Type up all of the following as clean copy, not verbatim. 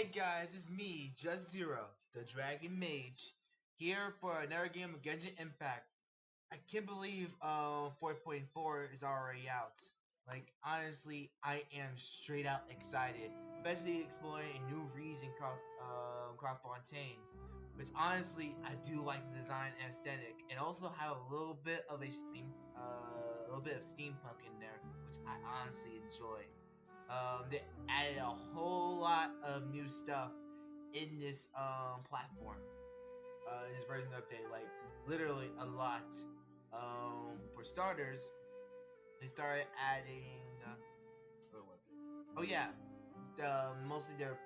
Hey guys, it's me, JustZero, the Dragon Mage, here for another game of Genshin Impact. I can't believe 4.4 is already out. Like, honestly, I am straight out excited, especially exploring a new region called Fontaine, which honestly I do like the design and aesthetic, and also have a little bit of steampunk in there, which I honestly enjoy. They added a whole lot of new stuff in this platform, in this version update, like literally a lot. For starters, they started adding what was it? Oh yeah, mostly their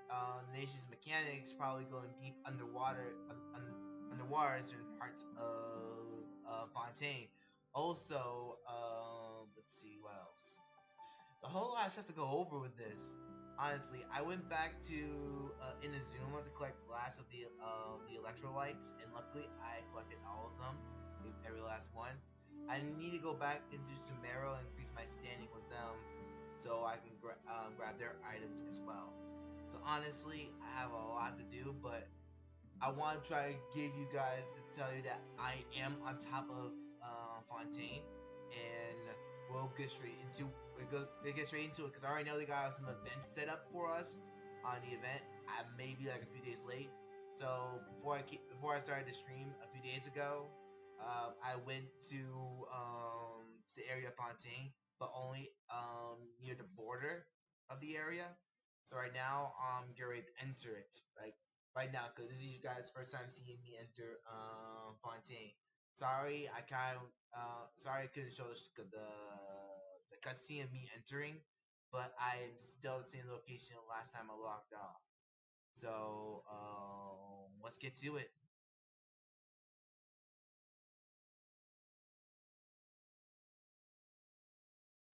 nation's mechanics probably going deep underwater in certain parts of Fontaine. Also, let's see what else. A whole lot of stuff to go over with this. Honestly, I went back to Inazuma to collect last of the electrolytes, and luckily I collected all of them, every last one. I need to go back into Sumero and increase my standing with them, so I can grab their items as well. So honestly, I have a lot to do, but I want to try to give you guys to tell you that I am on top of Fontaine, and we'll get straight into it because I already know they got some events set up for us on the event. I may be like a few days late, so before I started the stream a few days ago, I went to the area of Fontaine, but only near the border of the area. So right now I'm getting ready to enter it right now, because this is you guys' first time seeing me enter Fontaine. Sorry, sorry I couldn't show the cutscene of me entering, but I am still at the same location last time I logged off. So let's get to it.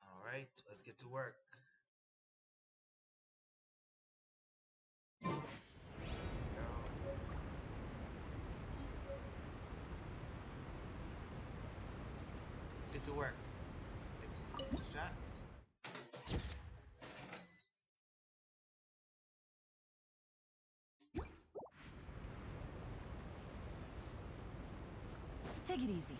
All right, let's get to work. Go. Let's get to work. Shot. Take it easy.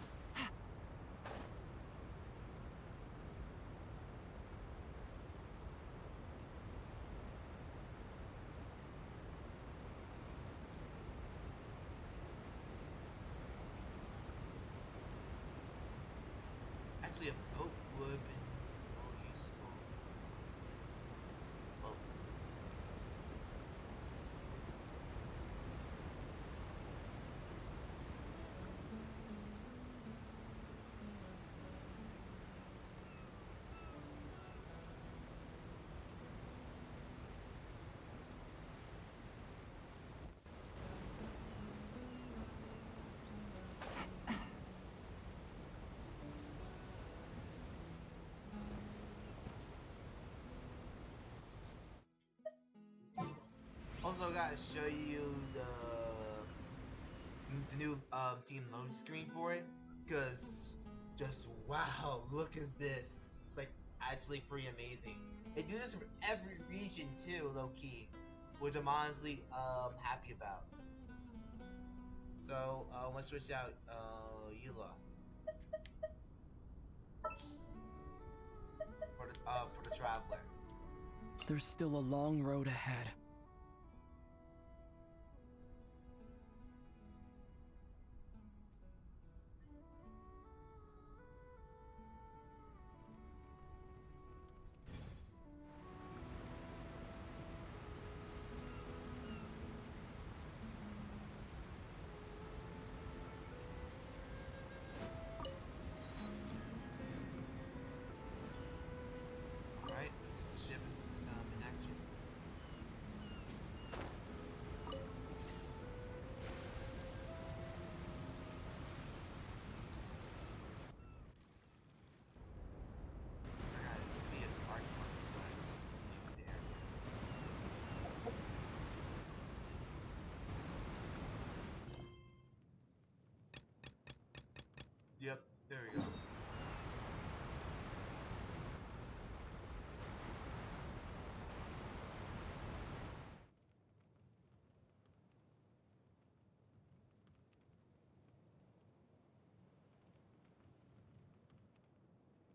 Actually, a boat would have been a little useful. Boat. Also, gotta show you the new team load screen for it, because just wow, look at this. It's like actually pretty amazing. They do this for every region too, low key, which I'm honestly happy about. So let's switch out Eula for the traveler. There's still a long road ahead. All right, let's get the ship in action.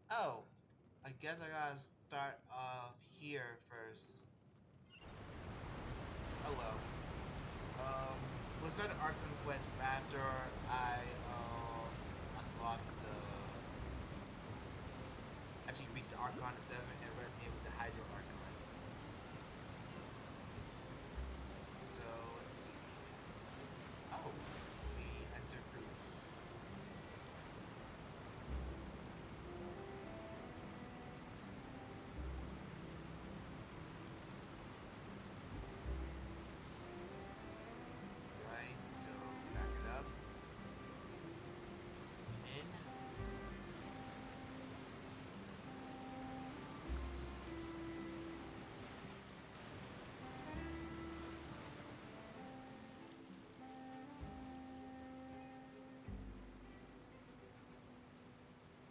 Oh, I guess I gotta start here first. Oh well. We'll start the Arc Conquest after I unlock the actually reach the Archon 7 and resonate with the Hydro Archon. So let's see. Oh, we enter through. Right, so back it up. In.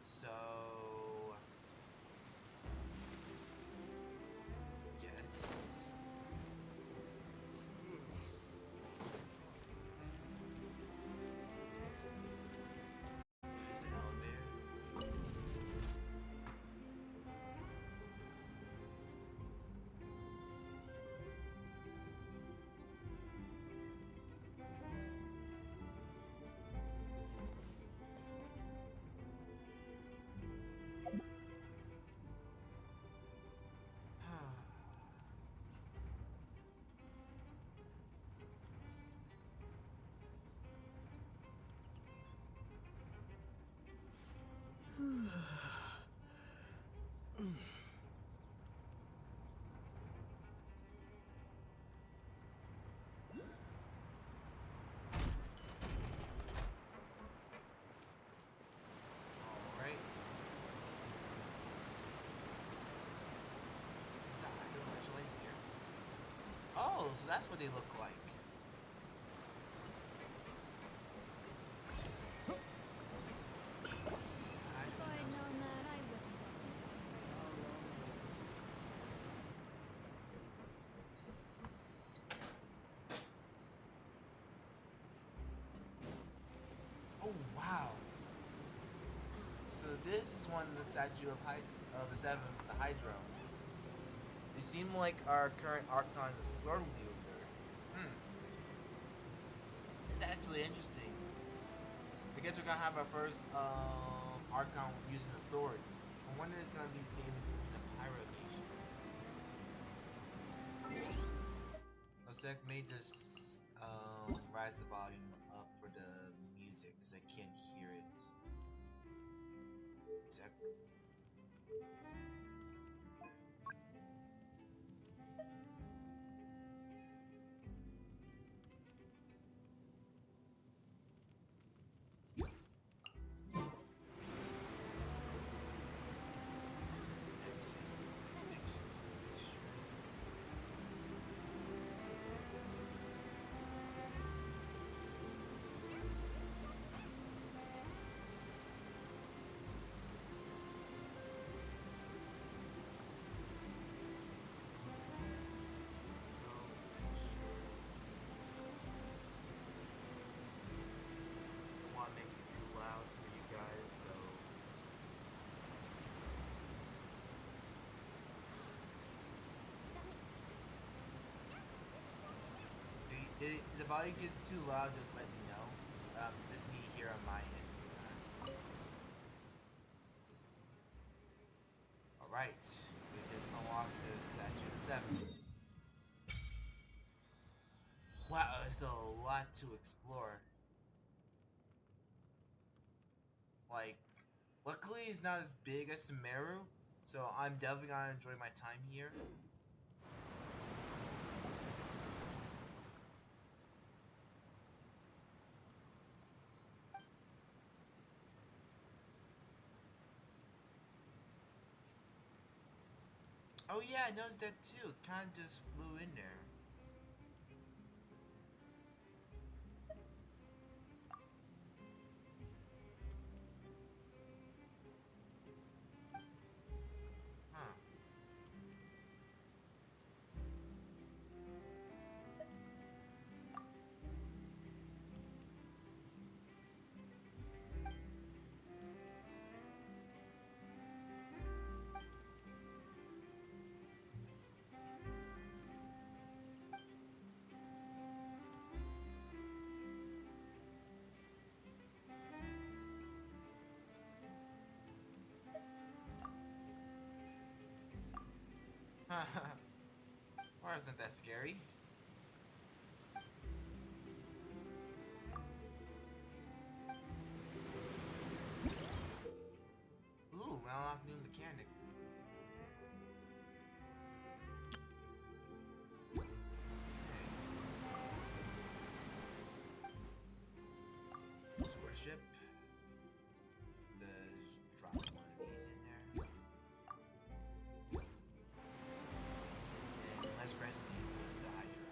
So yes. Use an elevator. Alright. Is that Hydro Electrolyte here? Oh, so that's what they look like. If I'd known that, I wouldn't have. Oh wow. So this is one of the statue of the seven, the Hydro. They seem like our current Archons are sword wielder. Hmm. It's actually interesting. I guess we're gonna have our first Archon using a sword. I wonder if it's gonna be the same in the Pyro Nation. Osek may just rise the volume up for the music because I can't hear it. Sec. Don't want to make it too loud for you guys, so if the volume gets too loud, just let me know. Just me here on my end sometimes. Alright, we just unlocked the statue of the seven. Wow, it's a lot to explore. Like, luckily it's not as big as Sumeru, so I'm definitely gonna enjoy my time here. Oh yeah, I noticed that too. It kinda just flew in there. Huh. Or isn't that scary? Ooh, unlock new mechanic. Okay. Worship. Let's drop one of these in there. And let's resonate with the Hydra.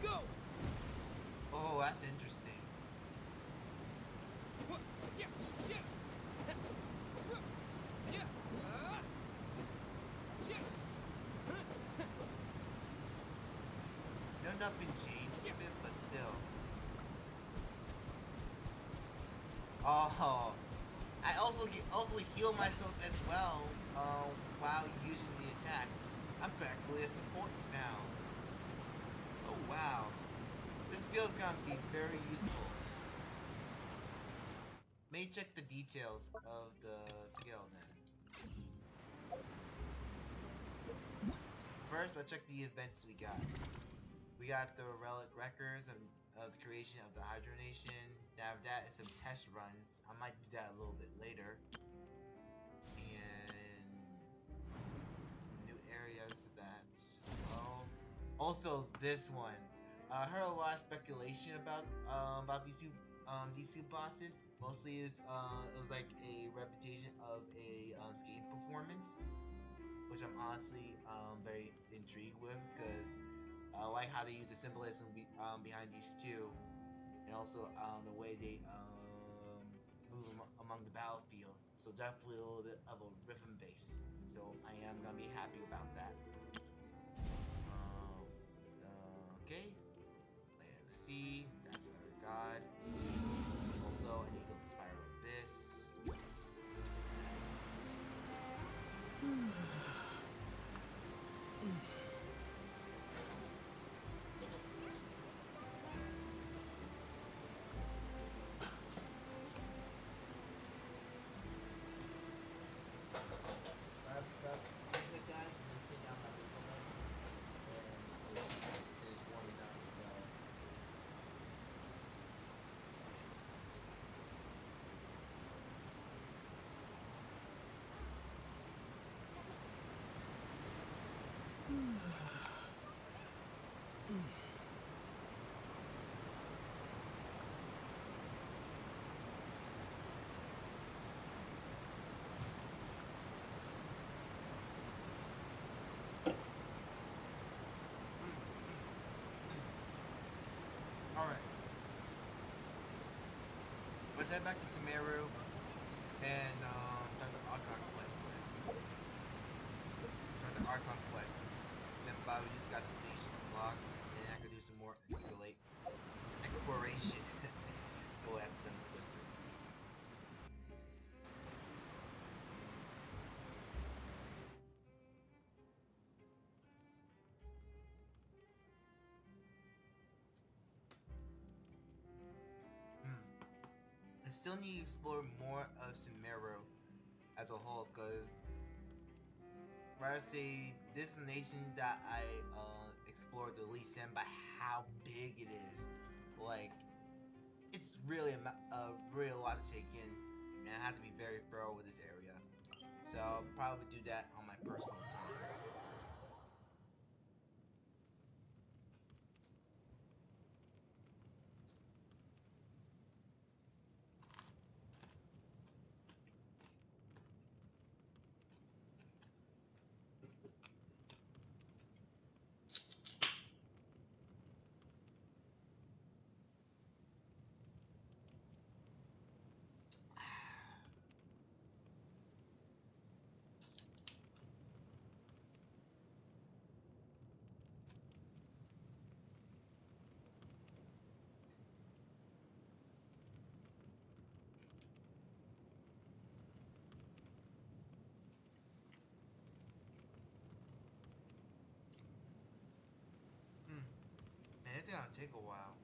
Go! Oh, that's interesting. No, nothing changed a bit, but still. Oh, I also heal myself as well while using the attack. I'm practically a support now. Oh wow, this skill is gonna be very useful. May check the details of the skill then. First, let's check the events we got. We got the relic records of the creation of the Hydro Nation. After that is some test runs. I might do that a little bit later. And new areas of that as well. Also, this one. I heard a lot of speculation about these two bosses. Mostly, it was like a reputation of a skating performance, which I'm honestly very intrigued with because I like how they use the symbolism behind these two, and also the way they move among the battlefield. So definitely a little bit of a rhythm base. So I am gonna be happy about that. Okay, Land of the Sea. That's another god. Also, I need to go to Spiral Abyss. But things like that, you just take out my little legs, and it's warming up. So all right, let's head back to Sumeru and start the Archon quest first. Start the Archon quest. Senpai, we just got the nation unlocked, and I could do some more intergalate exploration. Oh, that's some blizzard. I still need to explore more of Sumeru as a whole, cause rather say this is a nation that I explored the least in by how big it is. Like it's really really a lot to take in, and I have to be very thorough with this area. So I'll probably do that on my personal time. take a while.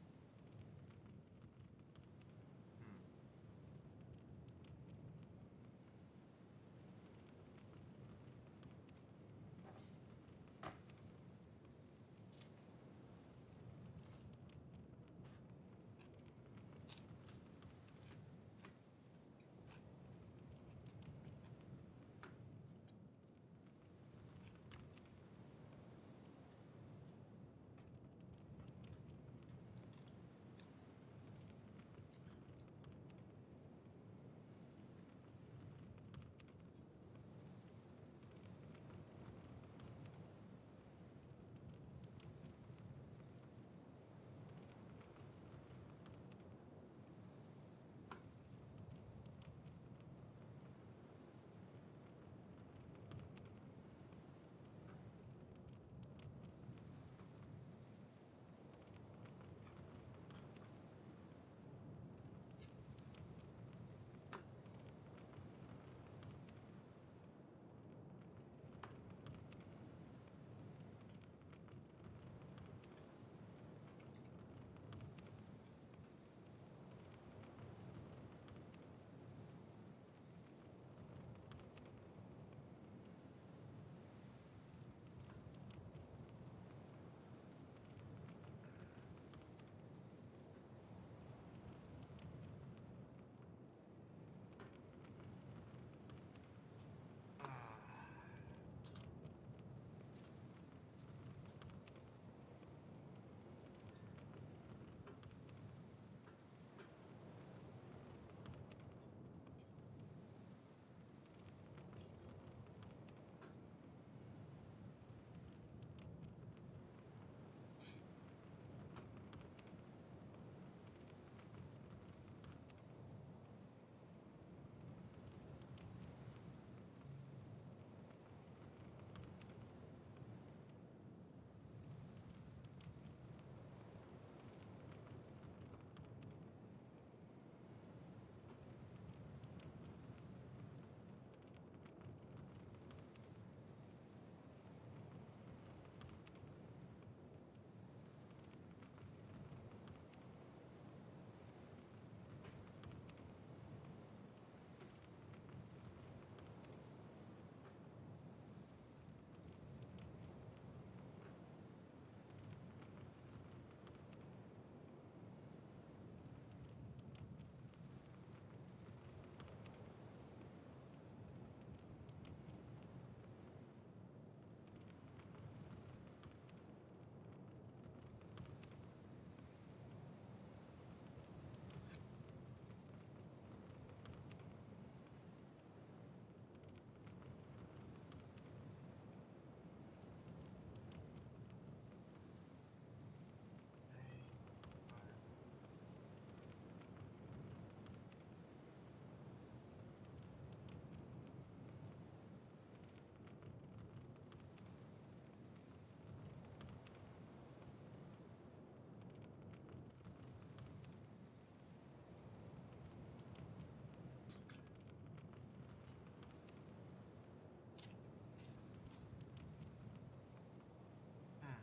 Hmm.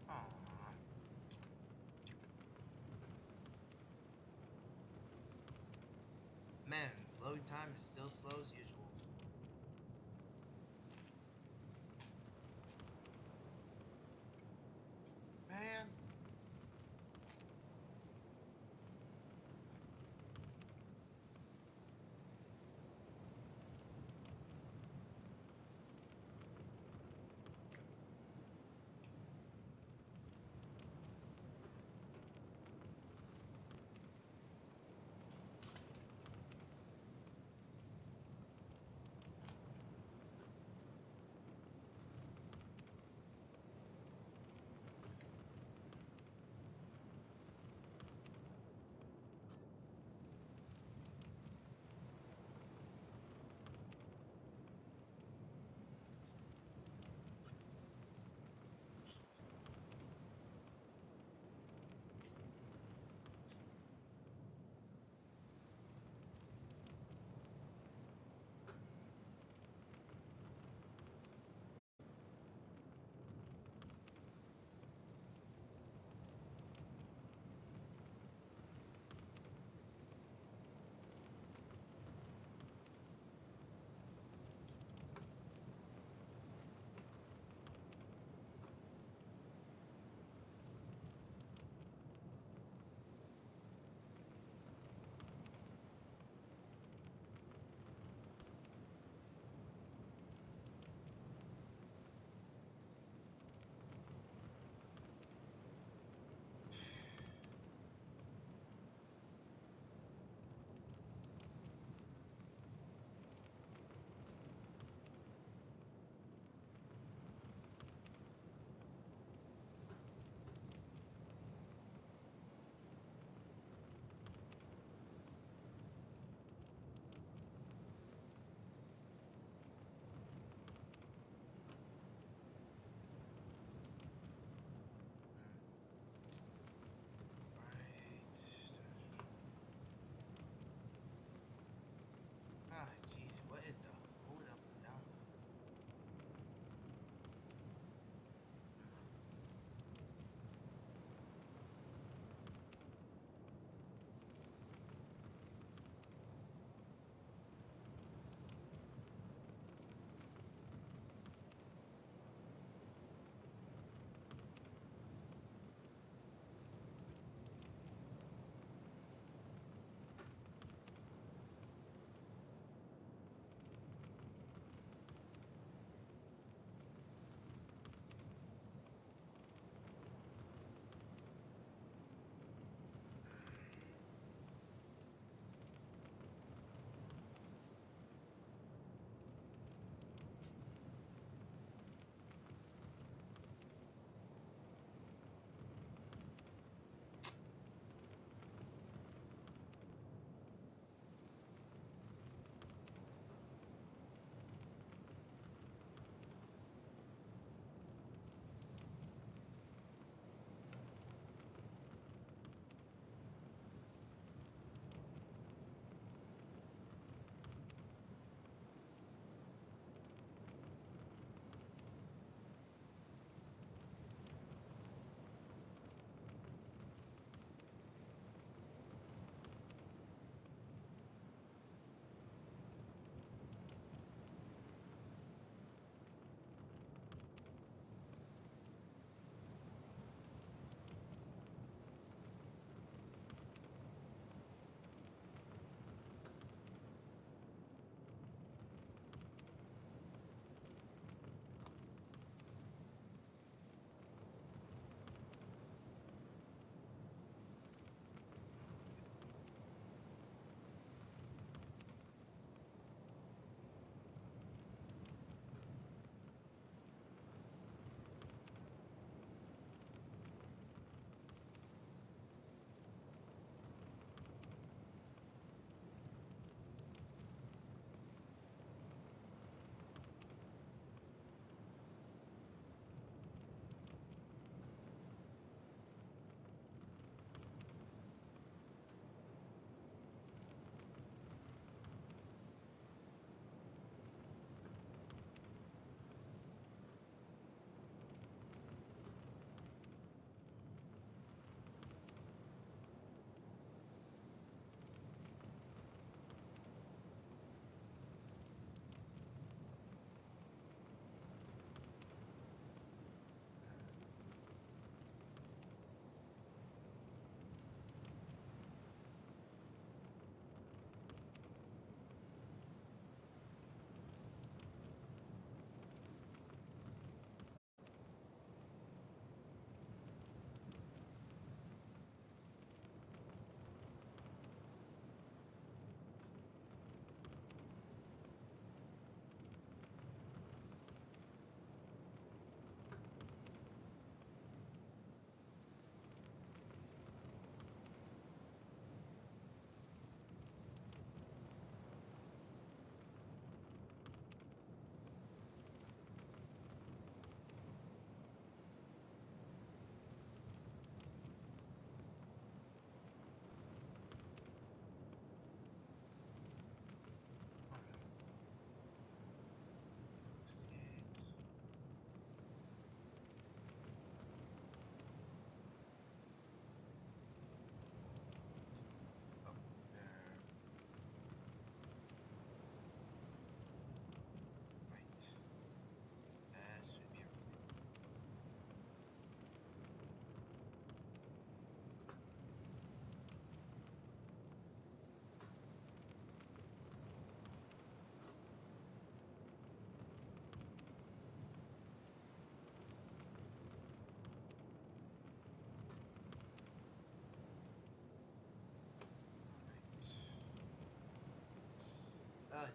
Aw. Man, loading time is still slow as usual. Man.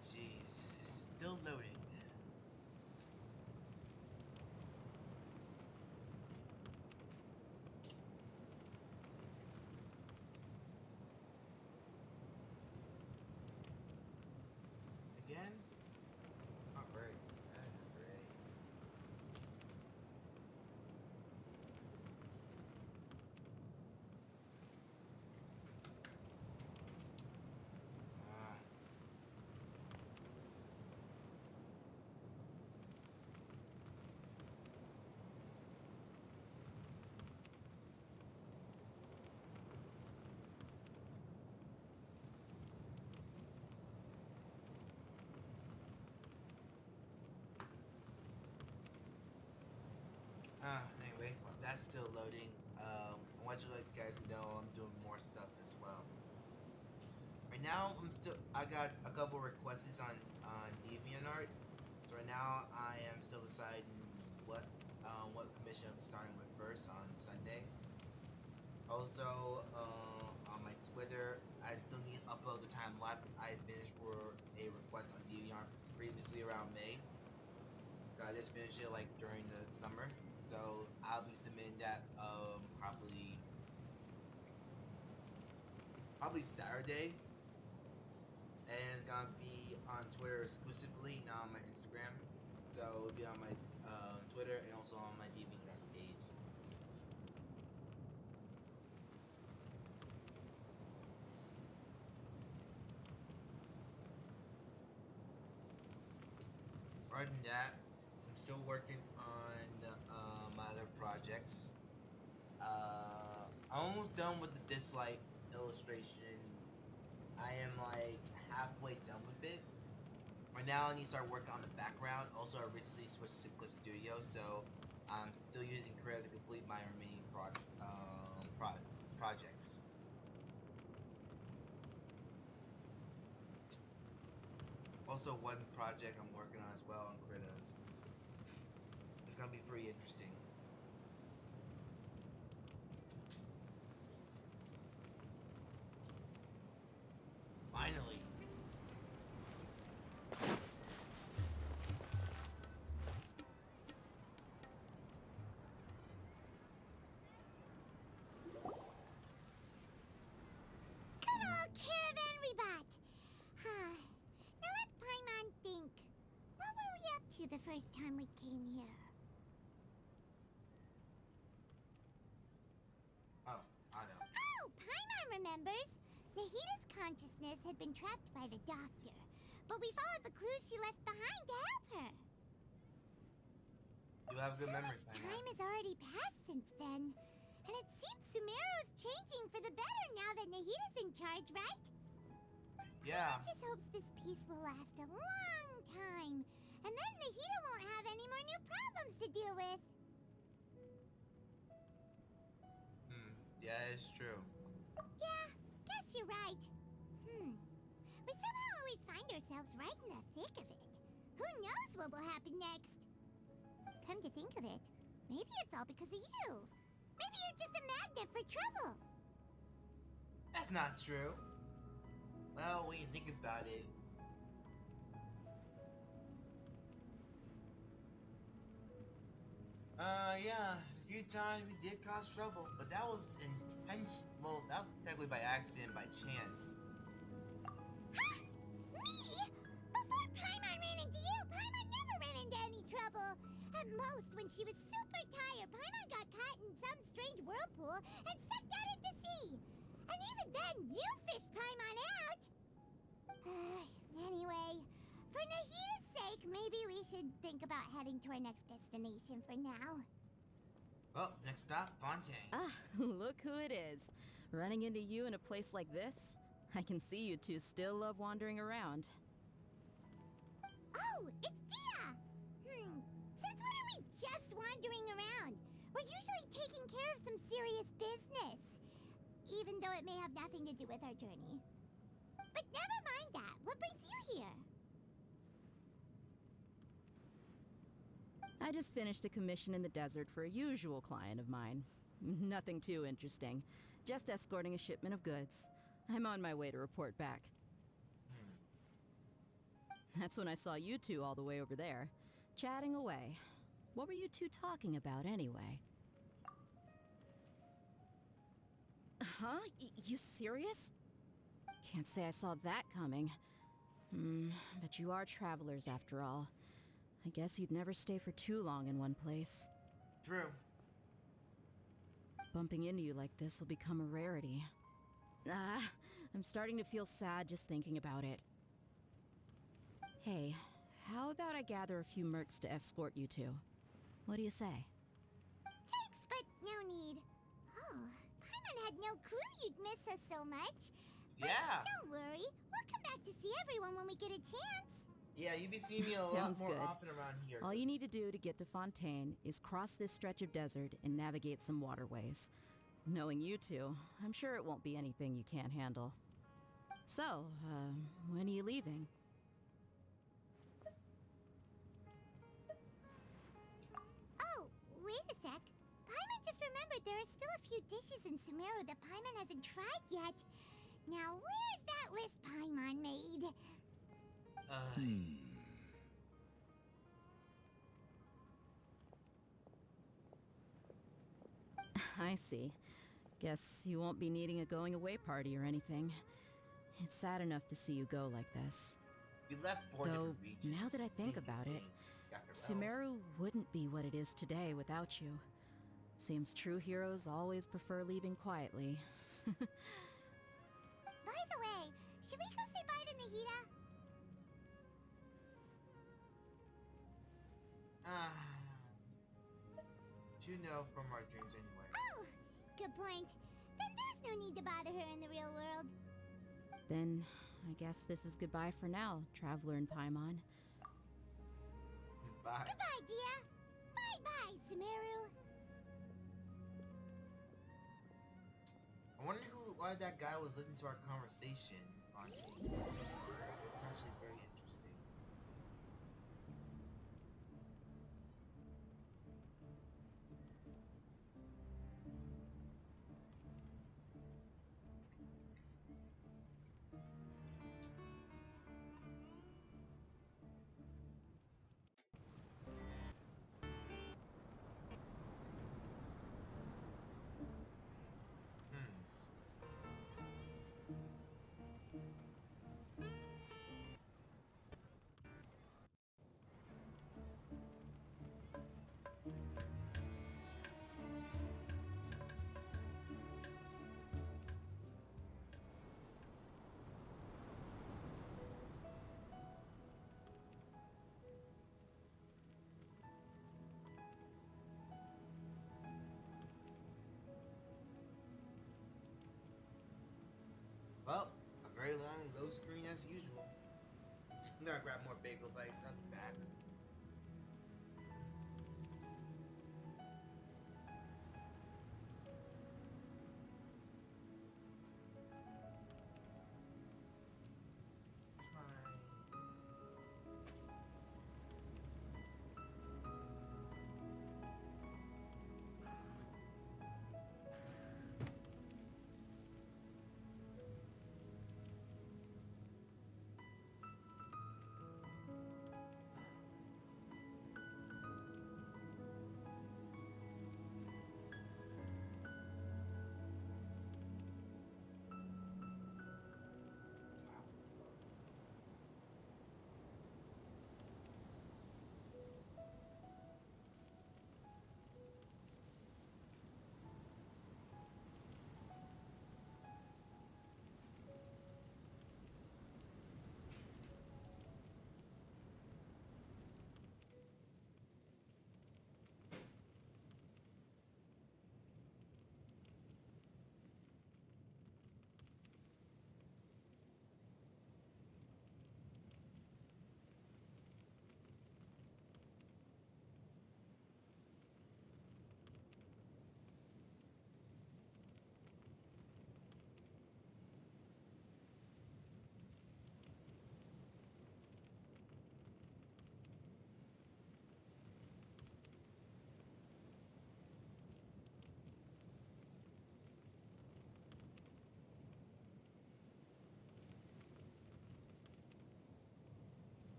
jeez. It's still loading. Again? Not great. That is great. Ah. Anyway, while that's still loading, I want to let you guys know I'm doing more stuff as well. Right now, I got a couple requests on DeviantArt. So right now, I am still deciding what commission I'm starting with first on Sunday. Also, on my Twitter, I still need to upload the time lapse I finished for a request on DeviantArt previously around May. I just finished it like during the summer, so I'll be submitting that probably Saturday, and it's gonna be on Twitter exclusively, not on my Instagram. So it'll be on my Twitter and also on my DeviantArt page. Other than that, I'm still working on my other projects. I'm almost done with the dislike illustration. I am like halfway done with it. Right now, I need to start working on the background. Also, I recently switched to Clip Studio, so I'm still using Creo to complete my remaining projects. Also, one project I'm working on as well on Krita's. It's gonna be pretty interesting. Finally. Good old caravan rebut! Now let Paimon think. What were we up to the first time we came here? Oh, I know. Oh, Paimon remembers! Nahita's consciousness had been trapped by the doctor, but we followed the clues she left behind to help her. You have a good So memory, much Paimon. time has already passed since then. And it seems Sumeru's changing for the better now that Nahita's in charge, right? Yeah. I just hopes this peace will last a long time. And then Nahita won't have any more new problems to deal with. Yeah, it's true. Yeah, guess you're right. We somehow always find ourselves right in the thick of it. Who knows what will happen next? Come to think of it, maybe it's all because of you. Maybe you're just a magnet for trouble. That's not true. Well, when you think about it. Yeah, a few times we did cause trouble, but that was intense. Well, that was technically by accident, by chance. Huh? Me? Before Paimon ran into you, Paimon never ran into any trouble. At most, when she was super tired, Paimon got caught in some strange whirlpool and sucked out into sea. And even then, you fished Paimon out. Anyway, for Nahita's sake, maybe we should think about heading to our next destination for now. Well, next stop, Fontaine. Ah, look who it is. Running into you in a place like this? I can see you two still love wandering around. Oh, it's Dia! Since when are we just wandering around? We're usually taking care of some serious business. Even though it may have nothing to do with our journey. But never mind that. What brings you here? I just finished a commission in the desert for a usual client of mine. Nothing too interesting. Just escorting a shipment of goods. I'm on my way to report back. That's when I saw you two all the way over there, chatting away. What were you two talking about anyway? Huh? You serious? Can't say I saw that coming. But you are travelers after all. I guess you'd never stay for too long in one place. True. Bumping into you like this will become a rarity. I'm starting to feel sad just thinking about it. Hey, how about I gather a few mercs to escort you two? What do you say? Thanks, but no need. Oh, Paimon had no clue you'd miss us so much. But Yeah. don't worry, we'll come back to see everyone when we get a chance. Yeah, you'd be seeing me a lot Sounds more good. often around here. All you need to do to get to Fontaine is cross this stretch of desert and navigate some waterways. Knowing you two, I'm sure it won't be anything you can't handle. So, when are you leaving? Oh, wait a sec. Paimon just remembered there are still a few dishes in Sumeru that Paimon hasn't tried yet. Now, where's that list Paimon made? I see. Guess you won't be needing a going away party or anything. It's sad enough to see you go like this. We left 4 Though, different regions. now that I think about it, Sumeru wouldn't be what it is today without you. Seems true heroes always prefer leaving quietly. By the way, should we go say bye to Nahida? You know from our dreams anyway. Oh, good point. Then there's no need to bother her in the real world. Then, I guess this is goodbye for now, Traveler and Paimon. Bye. Goodbye, Dia. Bye-bye, Sumeru. I wonder why that guy was listening to our conversation on TV. It's actually very interesting. Well, a very long low screen as usual. I'm gonna grab more bagel bites. I'll be back.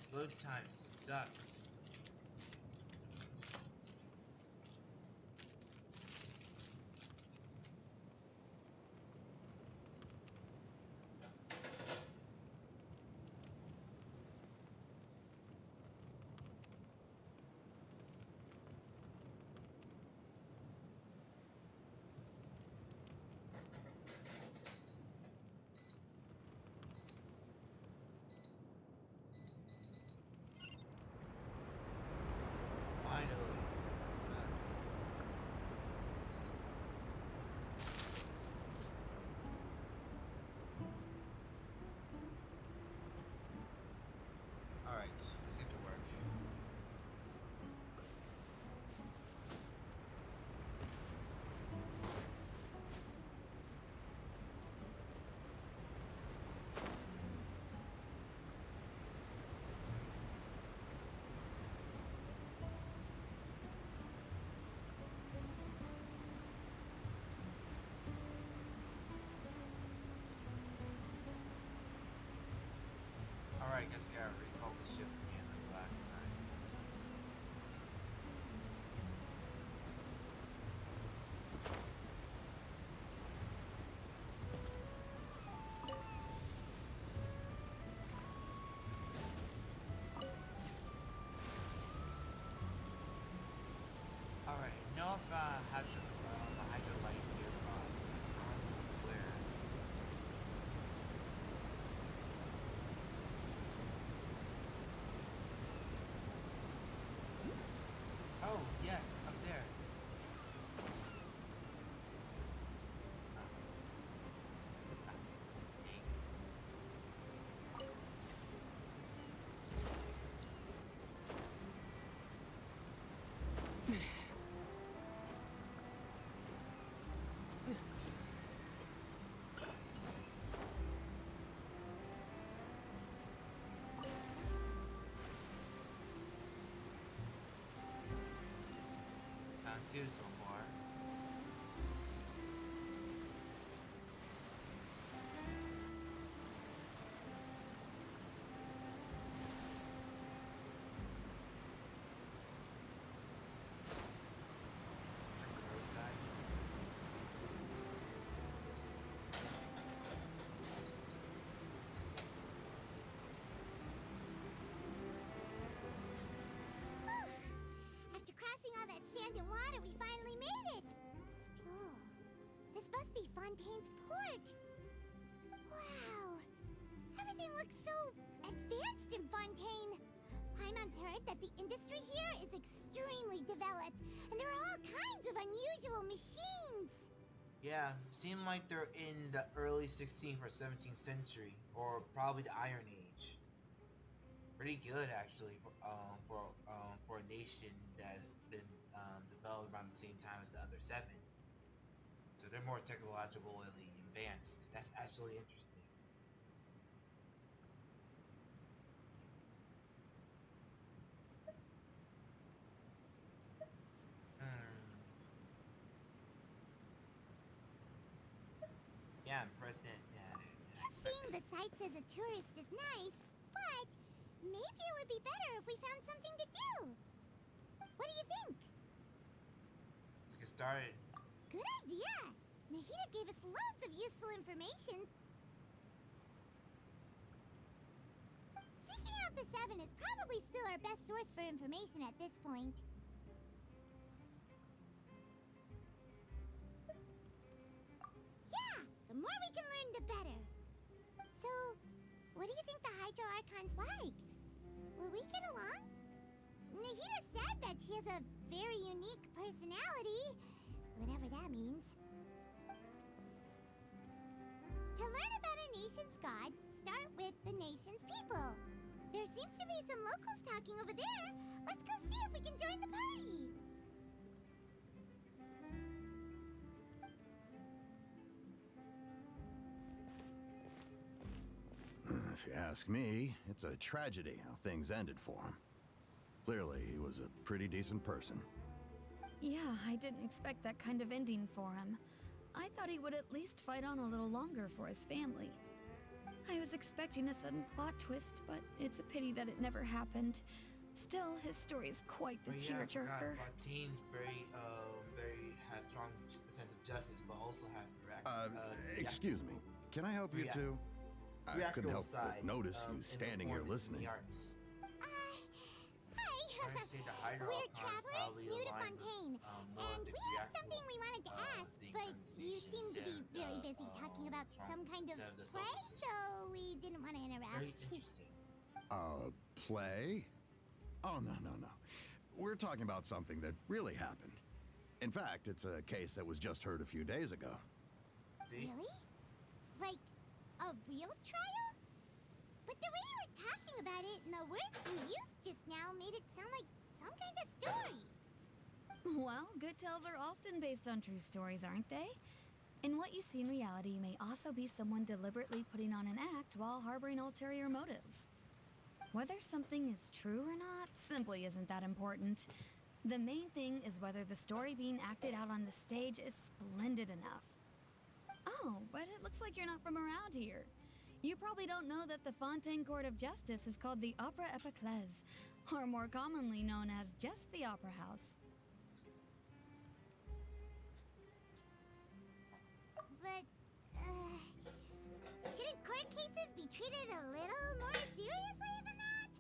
This load time sucks. Finally. Alright, let's get to work. Alright, guess we gotta recall the ship again like last time. Alright, know if the hydro light nearby. Where? Oh, yes, up there. Found two so far. Roadside. After crossing all that sand and water, we finally made it! Oh, this must be Fontaine's port! Wow! Everything looks so advanced in Fontaine! Paimon's heard that the industry here is extremely developed, and there are all kinds of unusual machines! Yeah, seem like they're in the early 16th or 17th century, or probably the Iron Age. Pretty good actually for a nation that's been developed around the same time as the other seven. So they're more technologically advanced. That's actually interesting. Hmm. Yeah, I'm President. Yeah, Just seeing the sights as a tourist is nice, but maybe it would be better if we found something to do. What do you think? Let's get started. Good idea! Nahida gave us loads of useful information. Seeking out the Seven is probably still our best source for information at this point. Yeah, the more we can learn, the better. So, what do you think the Hydro Archon's like? Will we get along? Nahida said that she has a very unique personality, whatever that means. To learn about a nation's god, start with the nation's people. There seems to be some locals talking over there. Let's go see if we can join the party. If you ask me, it's a tragedy how things ended for him. Clearly, he was a pretty decent person. Yeah, I didn't expect that kind of ending for him. I thought he would at least fight on a little longer for his family. I was expecting a sudden plot twist, but it's a pity that it never happened. Still, his story is quite the But yeah, I forgot tearjerker. Fontaine's very has strong sense of justice, but also have Excuse me. Can I help you React- too? I couldn't help side, but notice you in standing here performance in listening. the arts. Hi. I would say the Hydro We're Archon travelers probably new to aligned with, Fontaine, more and of the we had reactable, something we wanted to ask, things but on the you station seem to be instead of really the, busy talking about from- some kind of instead of the play, social system. so we didn't want to Very interrupt. interesting. Play? Oh, no. We're talking about something that really happened. In fact, it's a case that was just heard a few days ago. See? Really? Like a real trial? But the way you were talking about it and the words you used just now made it sound like some kind of story. Well, good tales are often based on true stories, aren't they? And what you see in reality may also be someone deliberately putting on an act while harboring ulterior motives. Whether something is true or not simply isn't that important. The main thing is whether the story being acted out on the stage is splendid enough. Oh, but it looks like you're not from around here. You probably don't know that the Fontaine Court of Justice is called the Opera Epiclese, or more commonly known as just the Opera House. But, shouldn't court cases be treated a little more seriously than that?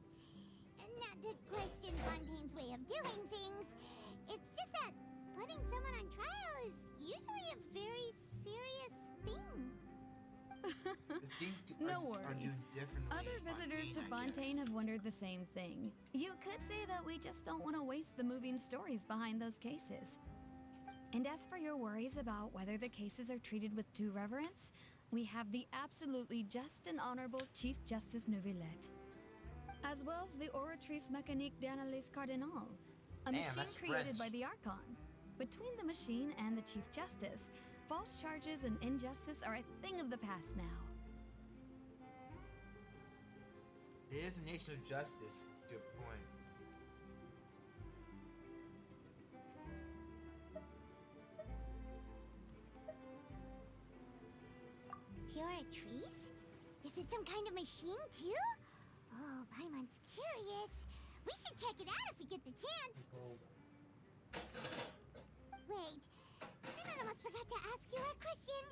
Not to question Fontaine's way of doing things. It's just that putting someone on trial is usually a very serious thing. No worries. Other visitors to Fontaine have wondered the same thing. You could say that we just don't want to waste the moving stories behind those cases. And as for your worries about whether the cases are treated with due reverence, we have the absolutely just and honorable Chief Justice Neuvillette, as well as the Oratrice Mécanique d'Analyse Cardinal, a machine that's created French. by the Archon. Between the machine and the Chief Justice, false charges and injustice are a thing of the past now. It is a nation of justice. Good point. Oratrice? Is it some kind of machine, too? Oh, Paimon's curious. We should check it out if we get the chance. Wait, Paimon almost forgot to ask you our question.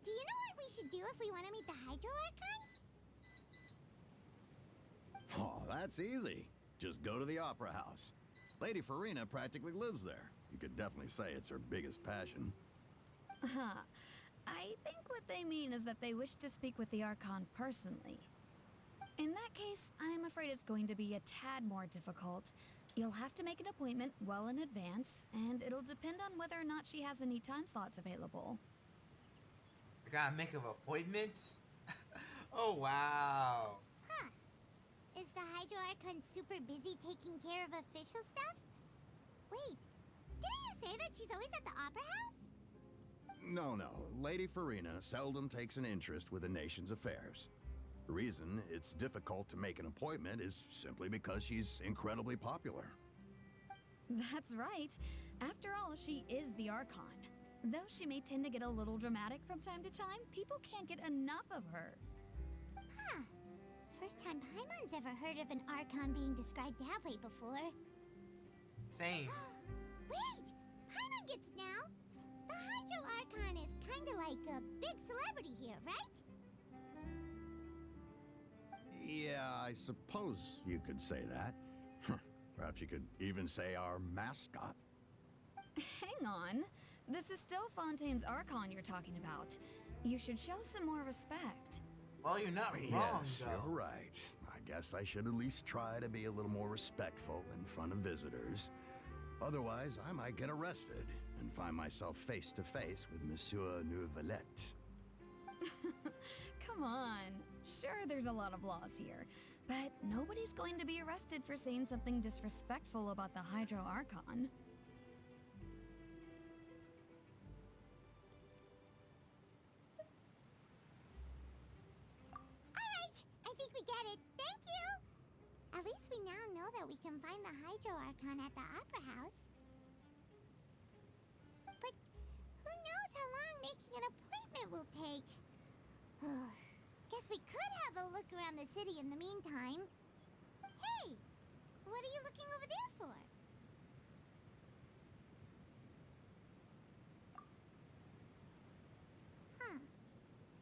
Do you know what we should do if we want to meet the Hydro Archon? Oh, that's easy. Just go to the Opera House. Lady Farina practically lives there. You could definitely say it's her biggest passion. Huh. I think what they mean is that they wish to speak with the Archon personally. In that case, I'm afraid it's going to be a tad more difficult. You'll have to make an appointment well in advance, and it'll depend on whether or not she has any time slots available. I gotta make an appointment? Oh, wow. Huh. Is the Hydro Archon super busy taking care of official stuff? Wait, didn't you say that she's always at the Opera House? No. Lady Farina seldom takes an interest with the nation's affairs. The reason it's difficult to make an appointment is simply because she's incredibly popular. That's right. After all, she is the Archon. Though she may tend to get a little dramatic from time to time, people can't get enough of her. Huh. First time Paimon's ever heard of an Archon being described that way before. Same. Wait! Paimon gets now! The Hydro Archon is kinda like a big celebrity here, right? Yeah, I suppose you could say that. Perhaps you could even say our mascot. Hang on. This is still Fontaine's Archon you're talking about. You should show some more respect. Well, you're not wrong, Yes, though. you're right. I guess I should at least try to be a little more respectful in front of visitors. Otherwise, I might get arrested and find myself face to face with Monsieur Neuvillette. Come on. Sure, there's a lot of laws here, but nobody's going to be arrested for saying something disrespectful about the Hydro Archon. Alright, I think we get it. Thank you! At least we now know that we can find the Hydro Archon at the Opera House. But who knows how long making an appointment will take? Guess guess we could have a look around the city in the meantime. Hey, what are you looking over there for? Huh.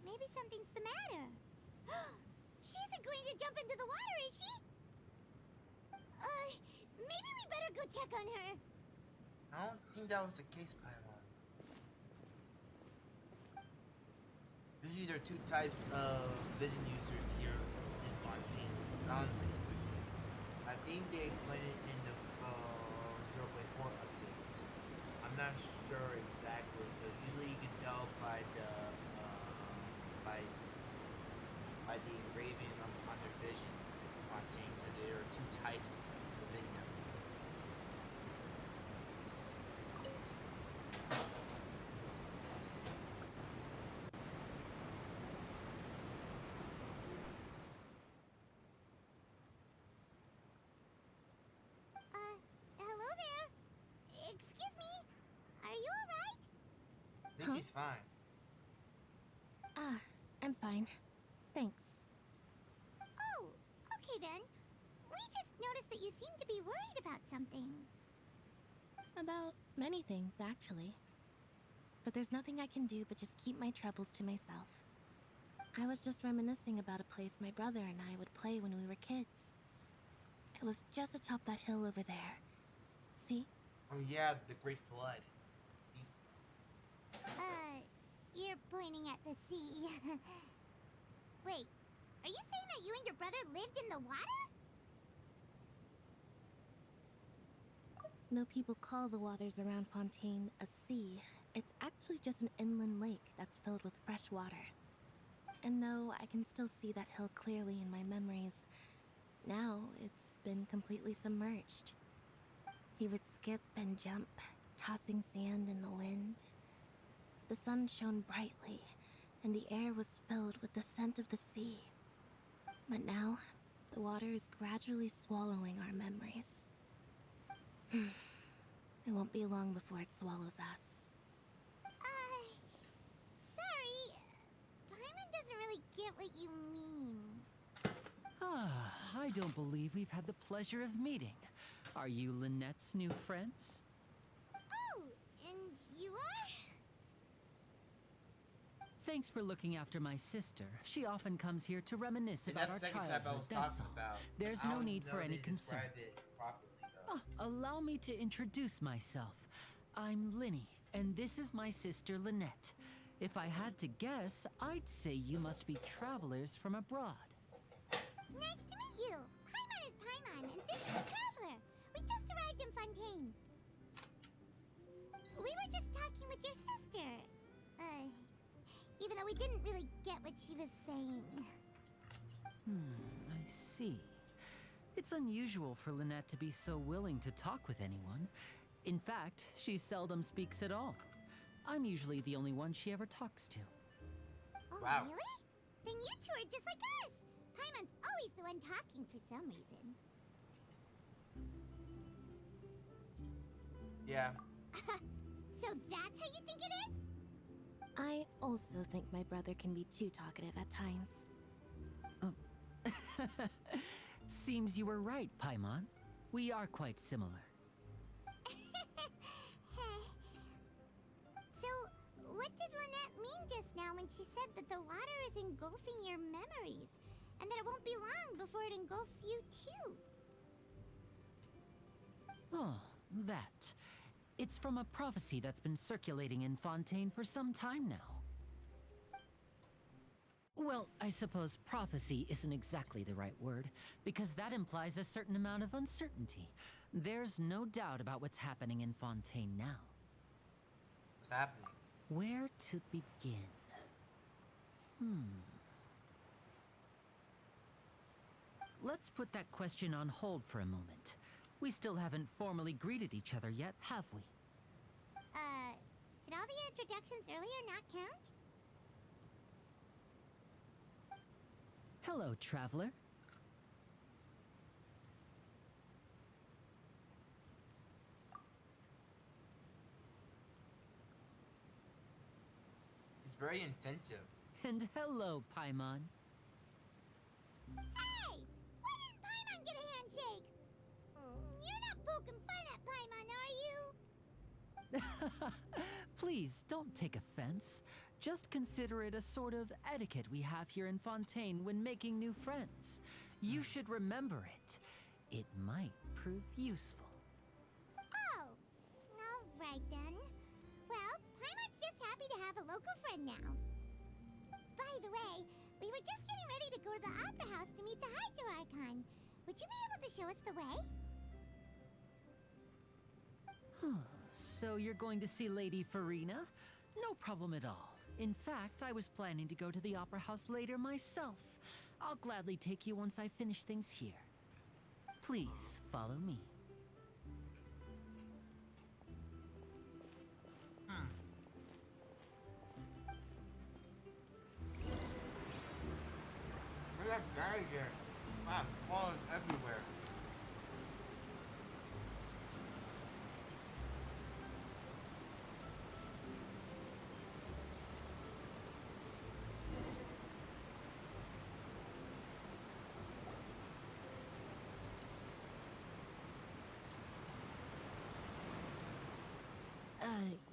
Maybe something's the matter. She isn't going to jump into the water, is she? Maybe we better go check on her. I don't think that was the case, Paimon. Usually there are two types of vision users here in Fontaine. Sounds like interesting. I think they explained it in the 0.4 updates. I'm not sure exactly, but usually you can tell by the by the engravings on their vision in Fontaine that there are two types within them. Hello there. Excuse me. Are you alright? I think she's fine. Ah, I'm fine. Thanks. Oh, okay then. We just noticed that you seem to be worried about something. About many things, actually. But there's nothing I can do but just keep my troubles to myself. I was just reminiscing about a place my brother and I would play when we were kids. It was just atop that hill over there. See? Oh yeah, the Great Flood. Jesus. You're pointing at the sea. Wait, are you saying that you and your brother lived in the water? Though people call the waters around Fontaine a sea, it's actually just an inland lake that's filled with fresh water. And though I can still see that hill clearly in my memories, now it's been completely submerged. He would skip and jump, tossing sand in the wind. The sun shone brightly, and the air was filled with the scent of the sea. But now, the water is gradually swallowing our memories. It won't be long before it swallows us. Sorry. Paimon doesn't really get what you mean. Ah, I don't believe we've had the pleasure of meeting. Are you Lynette's new friends? Oh, and you are? Thanks for looking after my sister. She often comes here to reminisce See, about that's our the second type I childhood, was that's talking all. about. There's I no don't need know for they any concern. described it properly, though. Allow me to introduce myself. I'm Linny, and this is my sister Lynette. If I had to guess, I'd say you must be travelers from abroad. Nice to meet you. Paimon is Paimon, and this is the Traveler. We just arrived in Fontaine. We were just talking with your sister. Even though we didn't really get what she was saying. I see. It's unusual for Lynette to be so willing to talk with anyone. In fact, she seldom speaks at all. I'm usually the only one she ever talks to. Oh, Wow. really? Then you two are just like us. Paimon's always the one talking for some reason. Yeah. So that's how you think it is? I also think my brother can be too talkative at times. Seems you were right, Paimon. We are quite similar. So, what did Lynette mean just now when she said that the water is engulfing your memories? And that it won't be long before it engulfs you too? Oh, that. It's from a prophecy that's been circulating in Fontaine for some time now. Well, I suppose prophecy isn't exactly the right word, because that implies a certain amount of uncertainty. There's no doubt about what's happening in Fontaine now. What's happening? Where to begin? Let's put that question on hold for a moment. We still haven't formally greeted each other yet, have we? Did all the introductions earlier not count? Hello, traveler. He's very intensive. And hello, Paimon. Please don't take offense. Just consider it a sort of etiquette we have here in Fontaine when making new friends. You should remember it. It might prove useful. Oh, all right then. Well, Paimon's just happy to have a local friend now. By the way, we were just getting ready to go to the Opera House to meet the Hydro Archon. Would you be able to show us the way? So you're going to see Lady Farina? No problem at all. In fact, I was planning to go to the Opera House later myself. I'll gladly take you once I finish things here. Please, follow me. Look at that guy there. Wow, claws everywhere.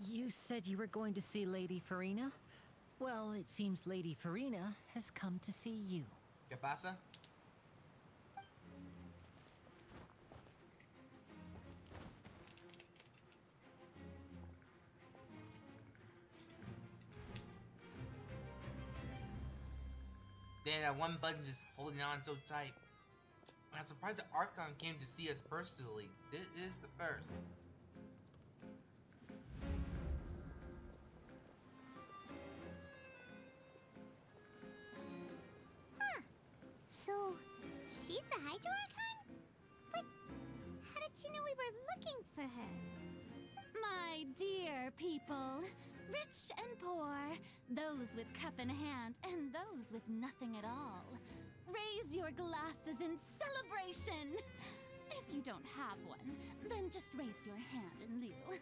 You said you were going to see Lady Farina? Well, it seems Lady Farina has come to see you. ¿Qué pasa? Man, that one button just holding on so tight. I'm surprised the Archon came to see us personally. This is the first. Huh. So, she's the Hydro Archon? But how did she know we were looking for her? My dear people, rich and poor, those with cup in hand and those with nothing at all, raise your glasses in celebration. If you don't have one, then just raise your hand in lieu.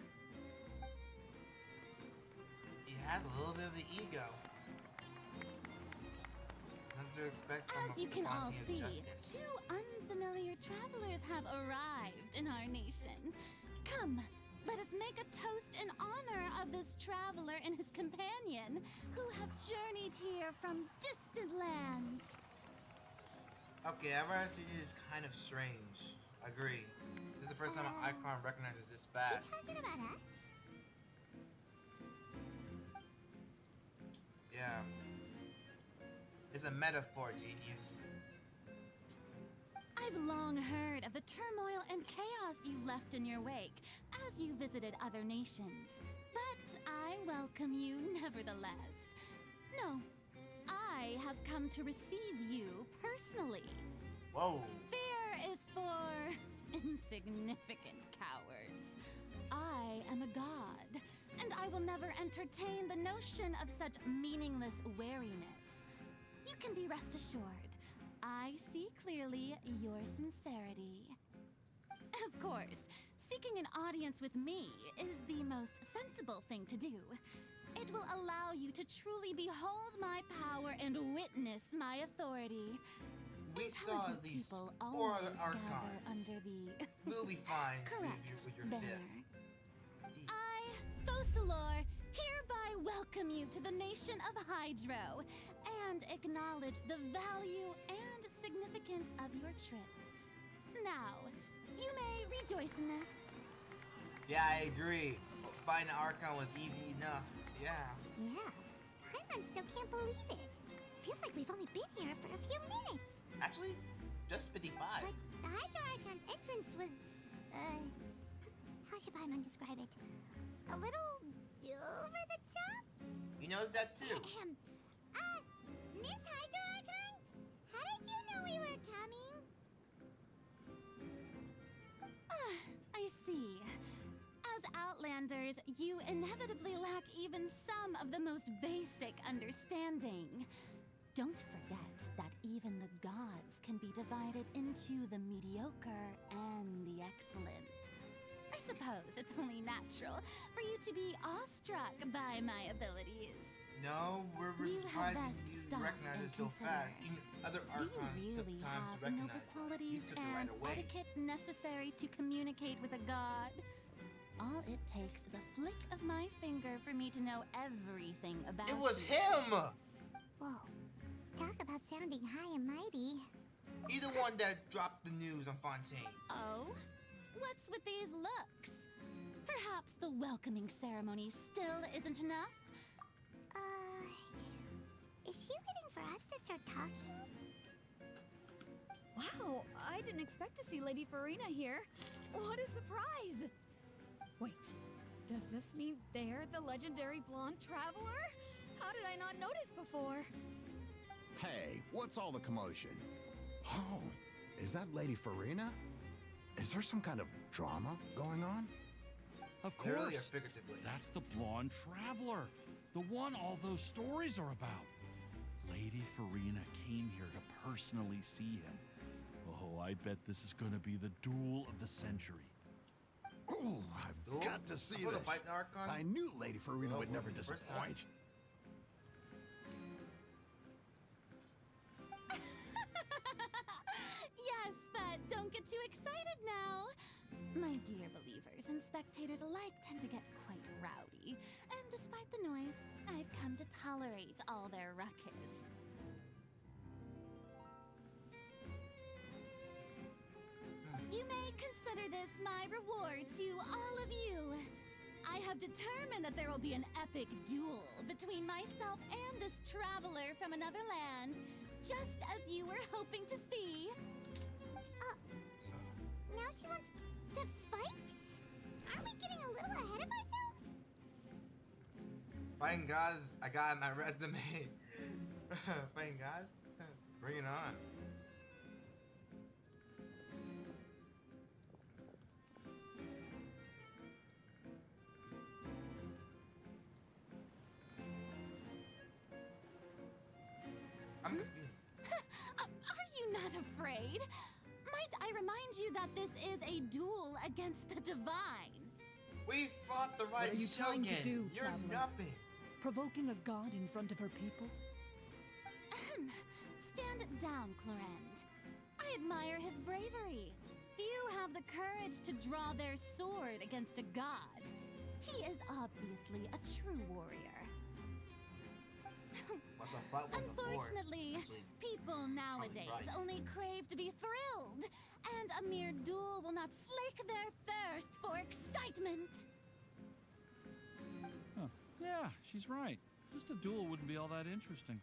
He has a little bit of the ego. Nothing to expect from As you can all Fontaine of see, Justice. 2 unfamiliar travelers have arrived in our nation. Come, let us make a toast in honor of this traveler and his companion who have journeyed here from distant lands. Okay, everyone is kind of strange. Agree. This is the first time an icon recognizes this fast. She talking about us? Yeah. It's a metaphor, genius. I've long heard of the turmoil and chaos you left in your wake as you visited other nations. But I welcome you nevertheless. No, I have come to receive you personally. Whoa. Fear is for insignificant cowards. I am a god, and I will never entertain the notion of such meaningless wariness. You can be rest assured, I see clearly your sincerity. Of course, seeking an audience with me is the most sensible thing to do. It will allow you to truly behold my power and witness my authority. We saw Intelligent at least people 4 always other gather archons. under the We'll be fine correct with your banner. 5th. Jeez. I, Focalor, hereby welcome you to the nation of Hydro and acknowledge the value and significance of your trip. Now, you may rejoice in this. Yeah, I agree. Finding an Archon was easy enough. Yeah. Yeah. Paimon still can't believe it. Feels like we've only been here for a few minutes. Actually, just 55. But the Hydro Archon's entrance was, how should Paimon describe it? A little over the top? He knows that too. Miss Hydro Archon? How did you know we were coming? I see. As Outlanders, you inevitably lack even some of the most basic understanding. Don't forget that even the gods can be divided into the mediocre and the excellent. I suppose it's only natural for you to be awestruck by my abilities. No, we're You have surprised best you stop recognize and it so consider. fast. Even other Do you Archons took really time to have the noble recognize us. You qualities took it and right away. etiquette necessary to communicate with a god? All it takes is a flick of my finger for me to know everything about It was you. him! Whoa. Talk about sounding high and mighty. He the one that dropped the news on Fontaine. Oh? What's with these looks? Perhaps the welcoming ceremony still isn't enough? Is she waiting for us to start talking? Wow, I didn't expect to see Lady Farina here. What a surprise! Wait, does this mean they're the legendary blonde traveler? How did I not notice before? Hey, what's all the commotion? Oh, is that Lady Farina? Is there some kind of drama going on? Of Literally or course. figuratively. That's the blonde traveler. The one all those stories are about. Lady Farina came here to personally see him. Oh, I bet this is gonna be the duel of the century. Oh, I've Duel? got to see For the this. fight Archon? I knew Lady Farina Well, would never wouldn't be the first time. disappoint. Yes, but don't get too excited now. My dear believers and spectators alike tend to get quite rowdy, and despite the noise, I've come to tolerate all their ruckus. You may consider this my reward to all of you. I have determined that there will be an epic duel between myself and this traveler from another land, just as you were hoping to see. Now she wants to fight? Aren't we getting a little ahead of ourselves? Fighting guys, I got my resume. Fighting guys? Bring it on. I'm confused. Are you not afraid? Might I remind you that this is a duel against the divine? We fought the right are you trying to Shogun. do, You're traveler? nothing. Provoking a god in front of her people? Stand down, Clorend. I admire his bravery. Few have the courage to draw their sword against a god. He is obviously a true warrior. What's a butt with the board? Unfortunately, Actually, people nowadays Rice. only crave to be thrilled, and a mere duel will not slake their thirst for excitement. Huh. Yeah, she's right. Just a duel wouldn't be all that interesting.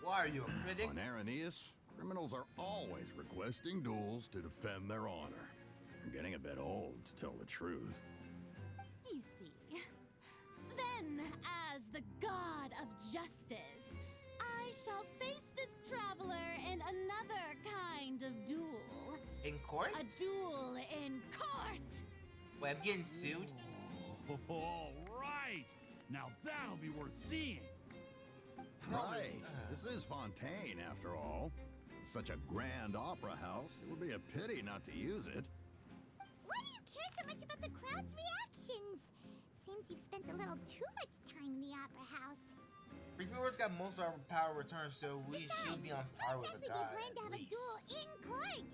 Why are you a critic? On Aranias, criminals are always requesting duels to defend their honor. They're getting a bit old, to tell the truth. You see. Then, as the god of justice, I shall face this traveler in another kind of duel. In court? A duel in court! Wait, I'm getting sued? All right. Now that'll be worth seeing. Right. This is Fontaine, after all. Such a grand opera house, it would be a pity not to use it. Why do you care so much about the crowd's reactions? Seems you've spent a little too much time in the opera house. Reviewers got most of our power returned, so we should be on par How with the exactly do guy. you plan to at have a least. duel in court?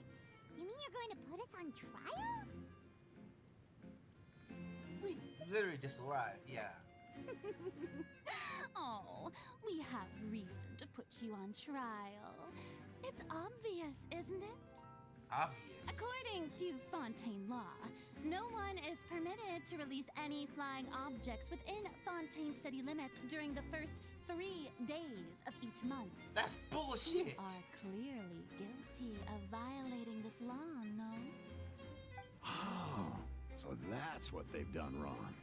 You mean you're going to put us on trial? We literally just arrived, yeah. Oh, we have reason to put you on trial. It's obvious, isn't it? Obvious. According to Fontaine law, no one is permitted to release any flying objects within Fontaine city limits during the first 3 days of each month. That's You bullshit. are clearly guilty of violating this law, no? Oh, so that's what they've done wrong.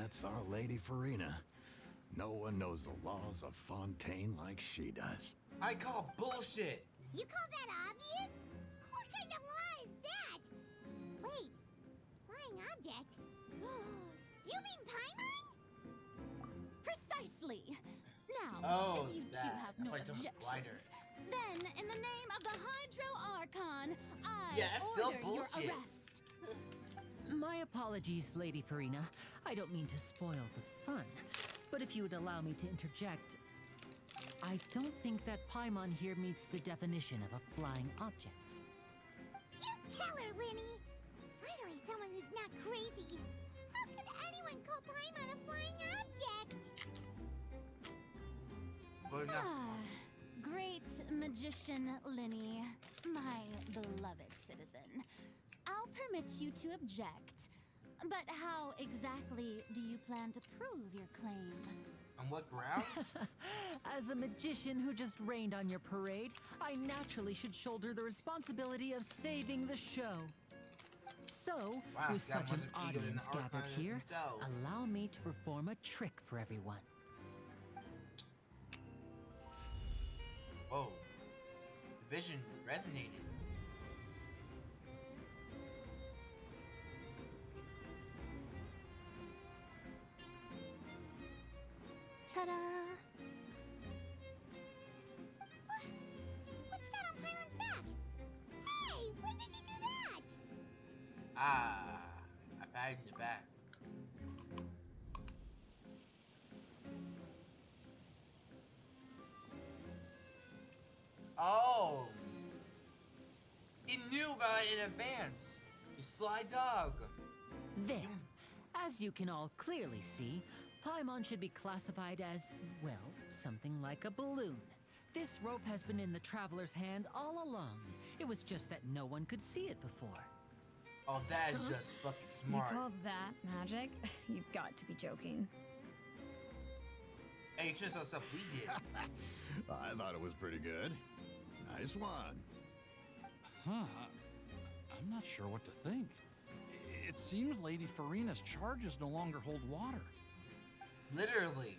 That's our Lady Farina. No one knows the laws of Fontaine like she does. I call bullshit. You call that obvious? What kind of law is that? Wait, flying object? You mean Paimon? Precisely. Now, Oh, if you two that. have I no thought you told me glider. objections, then in the name of the Hydro Archon, I Yeah, that's still order your bullshit. arrest. My apologies, Lady Farina. I don't mean to spoil the fun. But if you would allow me to interject, I don't think that Paimon here meets the definition of a flying object. You tell her, Linny. Finally, someone who's not crazy. How could anyone call Paimon a flying object? But no. Great magician Linny, my beloved citizen. I'll permit you to object, but how exactly do you plan to prove your claim? On what grounds? As a magician who just rained on your parade, I naturally should shoulder the responsibility of saving the show. So, Wow, with got such an much ego than audience the gathered Archon here, themselves. allow me to perform a trick for everyone. Whoa. The vision resonated. Ta-da! What's that on Paimon's back? Hey, when did you do that? Ah, I bagged you back. Oh, he knew about it in advance. You sly dog. There. As you can all clearly see, Paimon should be classified as, well, something like a balloon. This rope has been in the Traveler's hand all along. It was just that no one could see it before. Oh, that is just fucking smart. You call that magic? You've got to be joking. Hey, you should have saw stuff we did. I thought it was pretty good. Nice one. Huh. I'm not sure what to think. It seems Lady Farina's charges no longer hold water. Literally.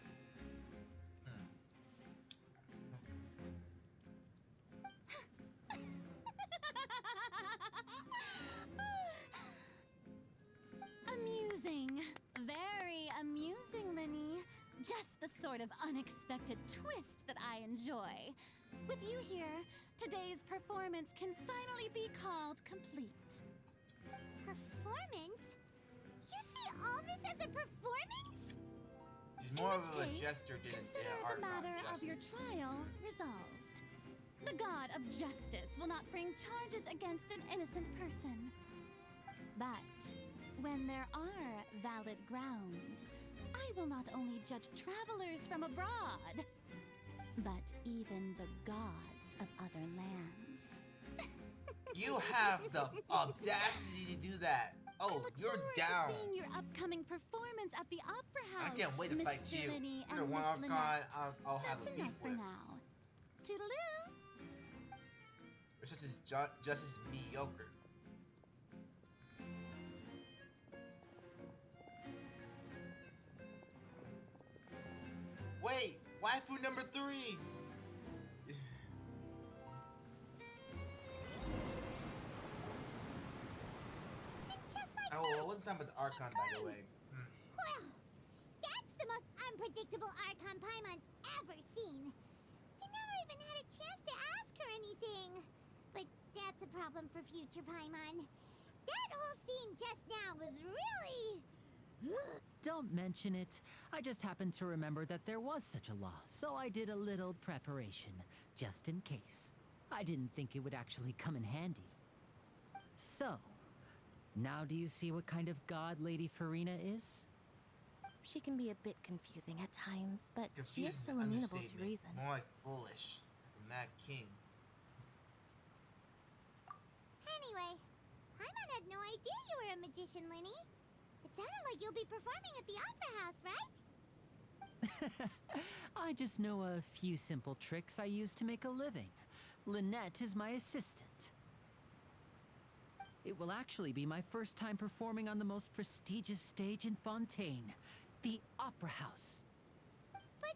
Amusing. Very amusing, Linny. Just the sort of unexpected twist that I enjoy. With you here, today's performance can finally be called complete. Performance? You see all this as a performance? She's more In of which a case, jester than consider an the Archon matter of your justice. trial resolved. The god of justice will not bring charges against an innocent person. But when there are valid grounds, I will not only judge travelers from abroad, but even the gods of other lands. You have the audacity to do that. I Oh, look you're forward down. to seeing your upcoming performance at the Opera House. I can't wait to fight Mr. you. Linny You're and one Miss Archon Lynette. I'll have That's a beef enough for with. now. Toodaloo. You're such as just as mediocre. Wait, waifu number 3. And just like Oh, that, I wasn't talking about the Archon, by the way. well, that's the most unpredictable Archon Paimon's ever seen. He never even had a chance to ask her anything. But that's a problem for future Paimon. That whole scene just now was really... Don't mention it. I just happened to remember that there was such a law, so I did a little preparation, just in case. I didn't think it would actually come in handy. So, now do you see what kind of god Lady Farina is? She can be a bit confusing at times, but she is Confused still amenable to understatement. reason. More like foolish. Like a mad king. Anyway, Paimon had no idea you were a magician, Linny. It sounded like you'll be performing at the Opera House, right? I just know a few simple tricks I use to make a living. Lynette is my assistant. It will actually be my first time performing on the most prestigious stage in Fontaine, the Opera House. But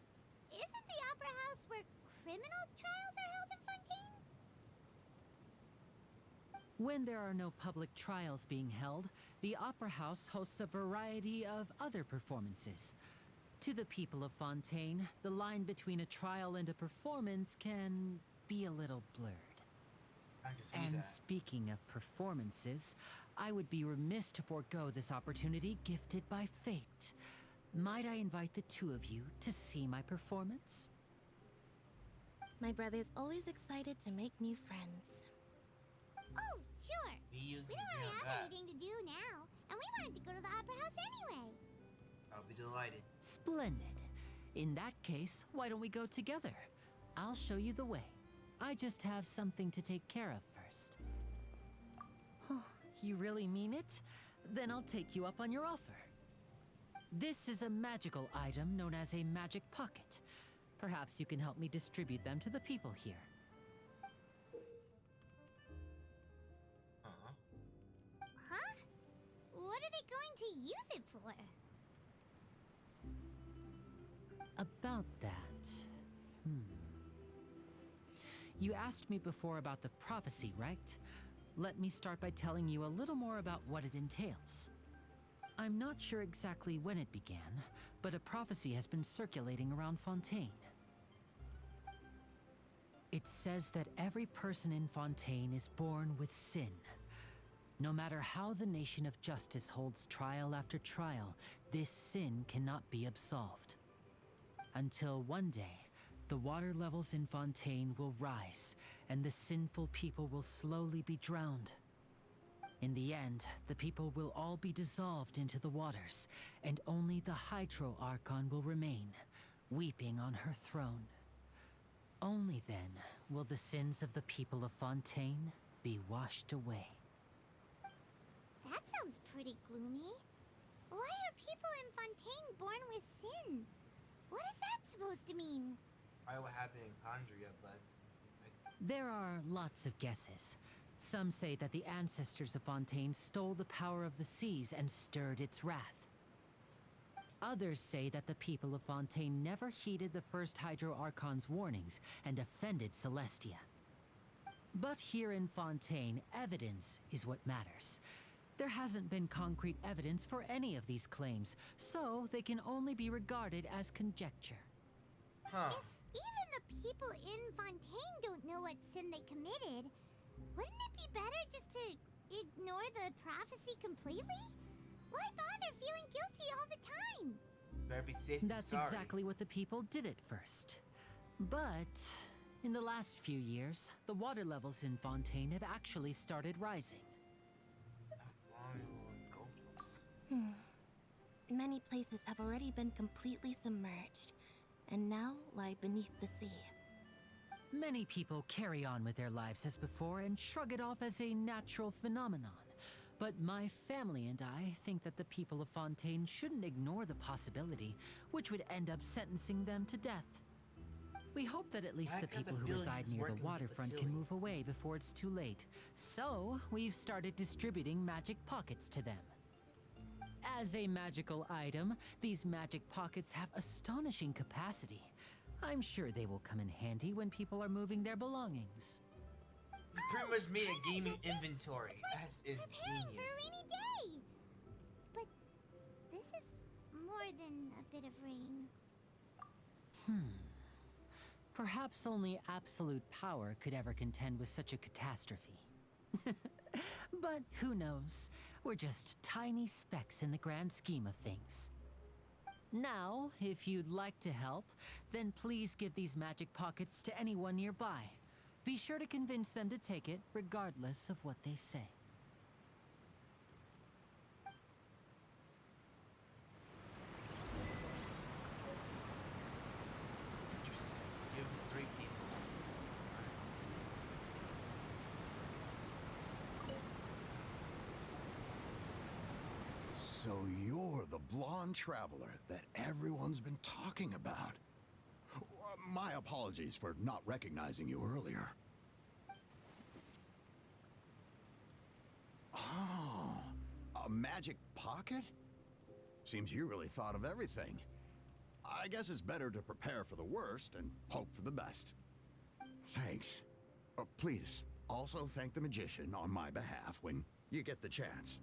isn't the Opera House where criminal trials are held in Fontaine? When there are no public trials being held, the Opera House hosts a variety of other performances. To the people of Fontaine, the line between a trial and a performance can be a little blurred. I can see And that. speaking of performances, I would be remiss to forego this opportunity gifted by fate. Might I invite the two of you to see my performance? My brother's always excited to make new friends. Oh, sure. You We can don't really have have that. anything to do we wanted to go to the Opera House anyway. I'll be delighted. Splendid. In that case, why don't we go together? I'll show you the way. I just have something to take care of first. You really mean it? Then I'll take you up on your offer. This is a magical item known as a magic pocket. Perhaps you can help me distribute them to the people here. Huh? What are they going to use it for? About that. You asked me before about the prophecy, right? Let me start by telling you a little more about what it entails. I'm not sure exactly when it began, but a prophecy has been circulating around Fontaine. It says that every person in Fontaine is born with sin. No matter how the nation of justice holds trial after trial, this sin cannot be absolved. Until one day, the water levels in Fontaine will rise, and the sinful people will slowly be drowned. In the end, the people will all be dissolved into the waters, and only the Hydro Archon will remain, weeping on her throne. Only then will the sins of the people of Fontaine be washed away. That sounds pretty gloomy. Why are people in Fontaine born with sin? What is that supposed to mean? Probably what happened in Condria, but... There are lots of guesses. Some say that the ancestors of Fontaine stole the power of the seas and stirred its wrath. Others say that the people of Fontaine never heeded the first Hydro Archon's warnings and offended Celestia. But here in Fontaine, evidence is what matters. There hasn't been concrete evidence for any of these claims, so they can only be regarded as conjecture. Huh. If even the people in Fontaine don't know what sin they committed, wouldn't it be better just to ignore the prophecy completely? Why bother feeling guilty all the time? Better be safe than That's sorry. exactly what the people did at first. But in the last few years, the water levels in Fontaine have actually started rising. How long will it go for us? Many places have already been completely submerged, and now lie beneath the sea. Many people carry on with their lives as before and shrug it off as a natural phenomenon. But my family and I think that the people of Fontaine shouldn't ignore the possibility, which would end up sentencing them to death. We hope that at least I the got people the who feeling reside he's near the working with waterfront can Batilli. move away before it's too late. So, we've started distributing magic pockets to them. As a magical item, these magic pockets have astonishing capacity. I'm sure they will come in handy when people are moving their belongings. You pretty much made a gaming inventory. That's Preparing for a ingenious. rainy day. But this is more than a bit of rain. Perhaps only absolute power could ever contend with such a catastrophe. But who knows? We're just tiny specks in the grand scheme of things. Now, if you'd like to help, then please give these magic pockets to anyone nearby. Be sure to convince them to take it, regardless of what they say. Interesting. Give it to 3 people. So you're the blonde traveler that everyone's been talking about. My apologies for not recognizing you earlier. Oh, a magic pocket? Seems you really thought of everything. I guess it's better to prepare for the worst and hope for the best. Thanks. Please, also thank the magician on my behalf when you get the chance.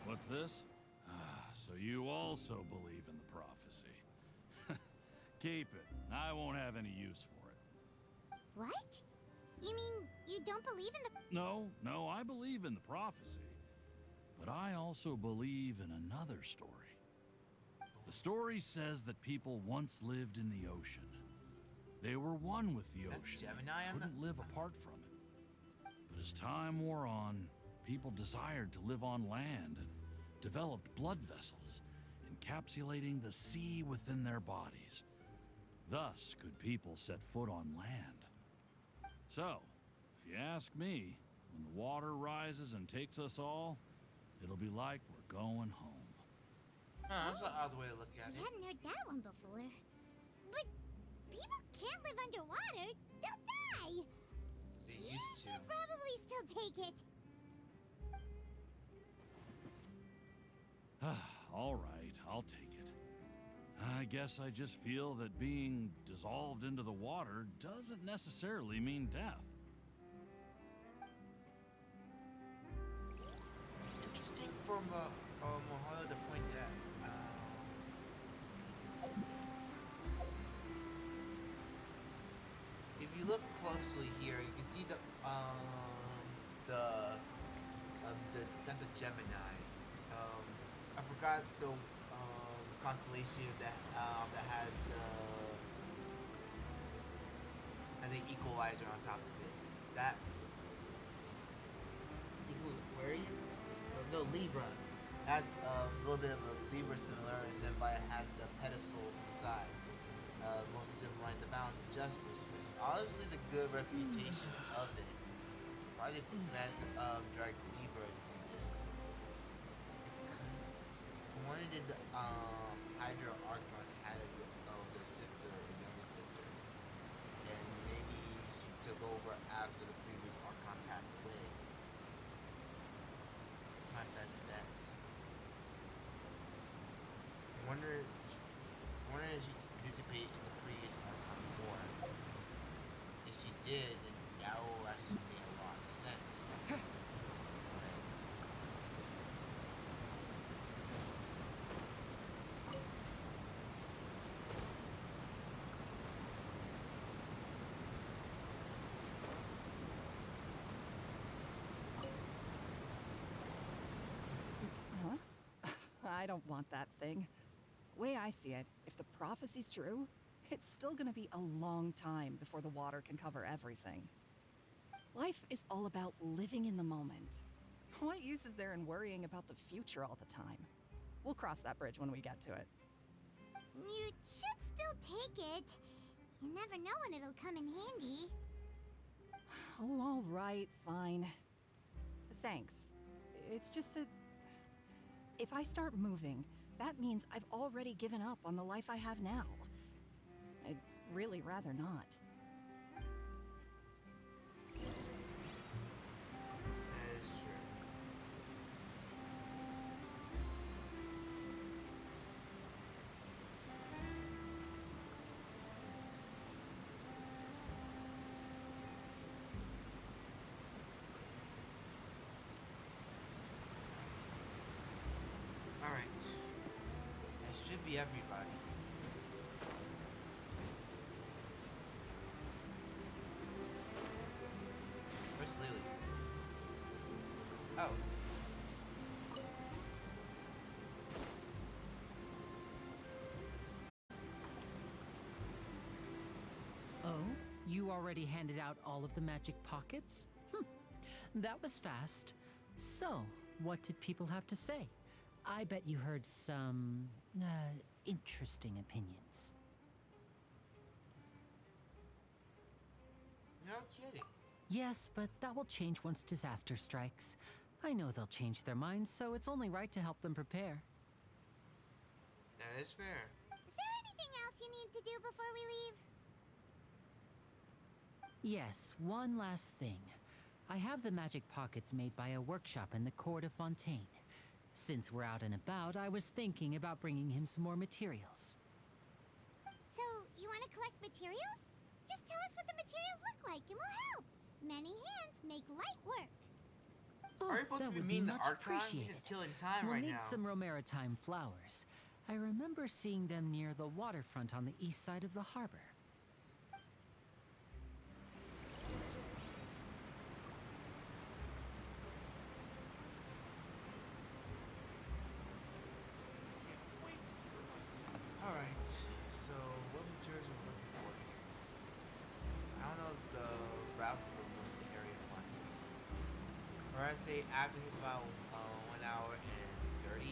What's this? So you also believe in the prophecy. Keep it. I won't have any use for it. What? You mean you don't believe in the... No, I believe in the prophecy. But I also believe in another story. The story says that people once lived in the ocean. They were one with the That's ocean, Gemini on couldn't live apart from it. But as time wore on, people desired to live on land and developed blood vessels, encapsulating the sea within their bodies. Thus could people set foot on land. So, if you ask me, when the water rises and takes us all, it'll be like we're going home. That's an odd way to look at We it. hadn't heard that one before. But people can't live underwater. They'll die. They You used to. should probably still take it. All right, I'll take it. I guess I just feel that being dissolved into the water doesn't necessarily mean death. Interesting from Mahalo to point that. Let's see. If you look closely here, you can see not the Gemini. I forgot the constellation that has an equalizer on top of it. That equals Aquarius? Or no, Libra. Has a little bit of a Libra similarity, but it has the pedestals inside. Mostly symbolize the balance of justice, which honestly the good reputation of it probably prevent drag Libra to this. One did Hydra Archon had their sister, or younger sister, and maybe she took over after the previous Archon passed away. That's my best bet. I wonder if she participated in the previous Archon War. If she did, then that will actually make a lot of sense. I don't want that thing. Way I see it, if the prophecy's true, it's still gonna be a long time before the water can cover everything. Life is all about living in the moment. What use is there in worrying about the future all the time? We'll cross that bridge when we get to it. You should still take it. You never know when it'll come in handy. Oh, all right, fine. Thanks. It's just that if I start moving, that means I've already given up on the life I have now. I'd really rather not. That is true. Alright. That should be everybody. Where's Lily? Oh. Oh? You already handed out all of the magic pockets? That was fast. So, what did people have to say? I bet you heard some, interesting opinions. No kidding. Yes, but that will change once disaster strikes. I know they'll change their minds, so it's only right to help them prepare. That is fair. Is there anything else you need to do before we leave? Yes, one last thing. I have the magic pockets made by a workshop in the court of Fontaine. Since we're out and about, I was thinking about bringing him some more materials. So, you want to collect materials? Just tell us what the materials look like and we'll help. Many hands make light work. Are you supposed that to be would mean be the much Archon? You're appreciated. just killing time We'll right need now. some Romaritime flowers. I remember seeing them near the waterfront on the east side of the harbor. I say after it's about 1 hour and 30,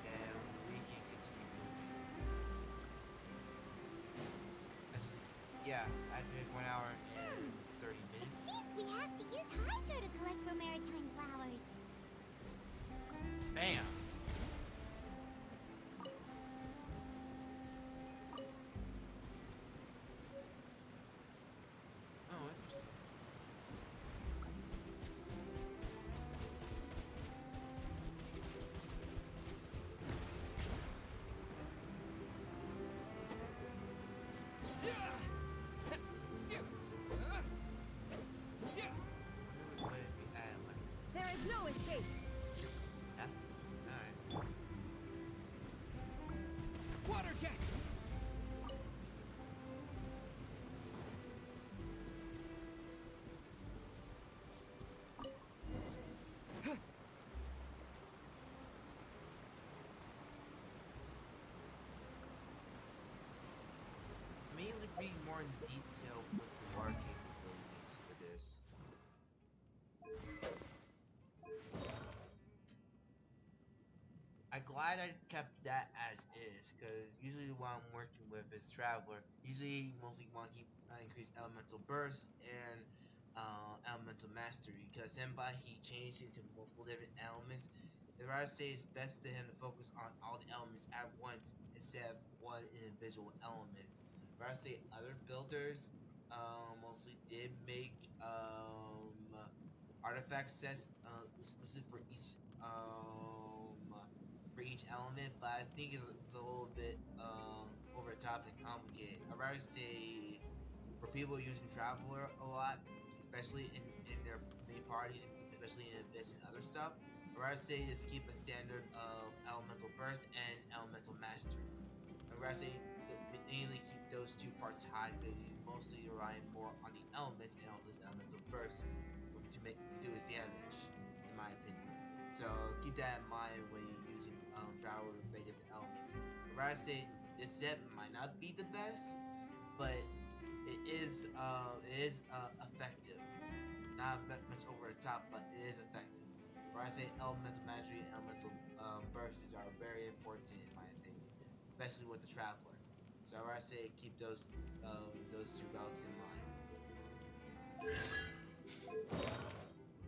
then we can continue moving. Actually, yeah, after it's 1 hour and 30 It minutes. seems we have to use Hydro to collect for maritime flowers. Bam! Oh, interesting. Wonder what if we add electric. There is no escape. Yeah. Alright. Water jet! Mainly read more in detail with the water capabilities for this. I'm glad I kept that as is, because usually what I'm working with is Traveler. Usually, mostly want to keep increase Elemental Burst and Elemental Mastery, because Senpai he changed into multiple different elements. I'd rather say it's best to him to focus on all the elements at once instead of one individual element. Rather say other builders mostly did make artifact sets exclusive for each element, but I think it's a little bit over the top and complicated. I'd rather say for people using Traveler a lot, especially in their main parties, especially in Abyss and other stuff, I'd rather say just keep a standard of Elemental Burst and Elemental Mastery. I'd rather say mainly keep those two parts high because he's mostly relying more on the elements and also his Elemental Burst to do his damage, in my opinion. So keep that in mind when you're using Traveler with very different elements. I'd rather say this set might not be the best, but it is effective. Not much over the top, but it is effective. Where I say elemental mastery and elemental bursts are very important in my opinion, especially with the traveler. So where I say keep those two relics in mind.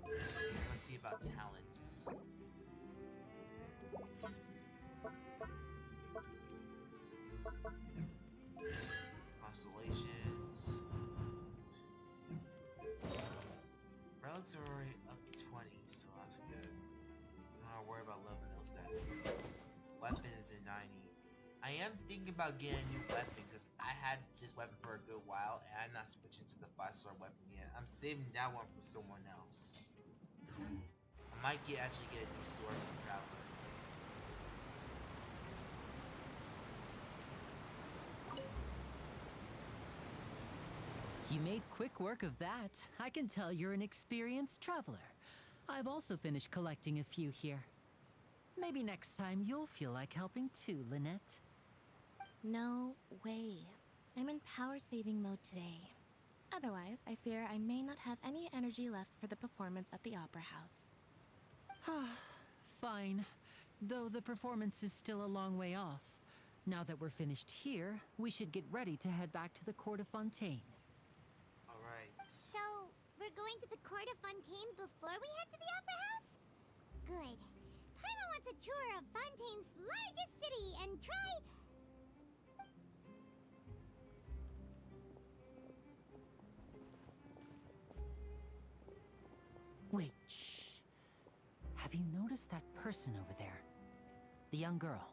Let's see about talents. Constellations. Relics are already up to 20, so that's good. Don't have to worry about leveling those guys anymore. Weapons in 90. I am thinking about getting a new weapon because I had this weapon for a good while and I'm not switching to the 5-star weapon yet. I'm saving that one for someone else. I might actually get a new sword from Traveler. You made quick work of that. I can tell you're an experienced traveler. I've also finished collecting a few here. Maybe next time you'll feel like helping too, Lynette. No way. I'm in power-saving mode today. Otherwise, I fear I may not have any energy left for the performance at the Opera House. Fine. Though the performance is still a long way off. Now that we're finished here, we should get ready to head back to the Court of Fontaine. Alright. So, we're going to the Court of Fontaine before we head to the Opera House? Good. Paimon wants a tour of Fontaine's largest city and try... Wait, shh. Have you noticed that person over there? The young girl.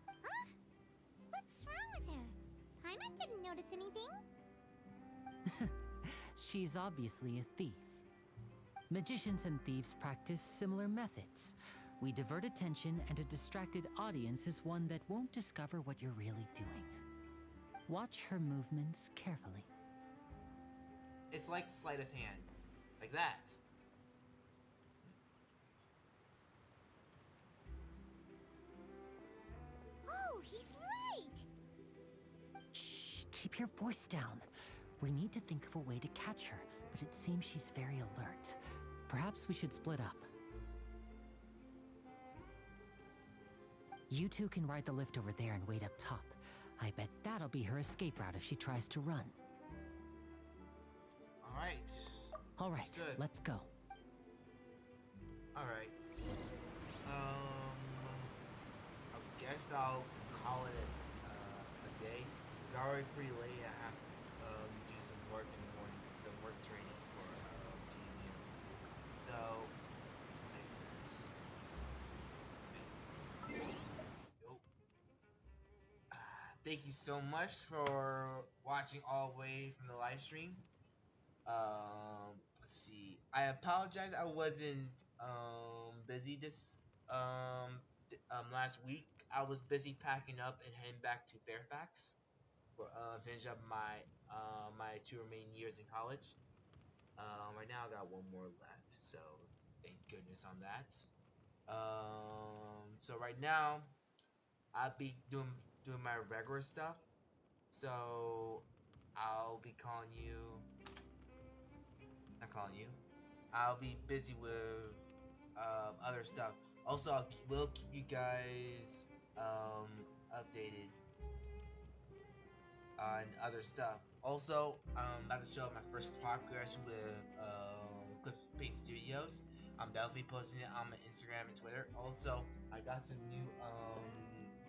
Huh? What's wrong with her? Paimon didn't notice anything. She's obviously a thief. Magicians and thieves practice similar methods. We divert attention, and a distracted audience is one that won't discover what you're really doing. Watch her movements carefully. It's like sleight of hand. Like that. Oh, he's right! Shh, keep your voice down. We need to think of a way to catch her, but it seems she's very alert. Perhaps we should split up. You two can ride the lift over there and wait up top. I bet that'll be her escape route if she tries to run. Alright. All right, Understood. let's go. Alright. I guess I'll call it a day. It's already pretty late. I have to do some work in the morning, some work training for TMU. So, I guess. Yo. Thank you so much for watching all the way from the live stream. Let's see. I apologize. I wasn't busy this last week. I was busy packing up and heading back to Fairfax for finish up my my 2 remaining years in college. Right now I got one more left, so thank goodness on that. So right now I'll be doing my regular stuff. So I'll be calling you. Not calling you. I'll be busy with other stuff. Also, will keep you guys updated on other stuff. Also, I'm about to show my first progress with Clip Paint Studios. I'm definitely posting it on my Instagram and Twitter. Also, I got some new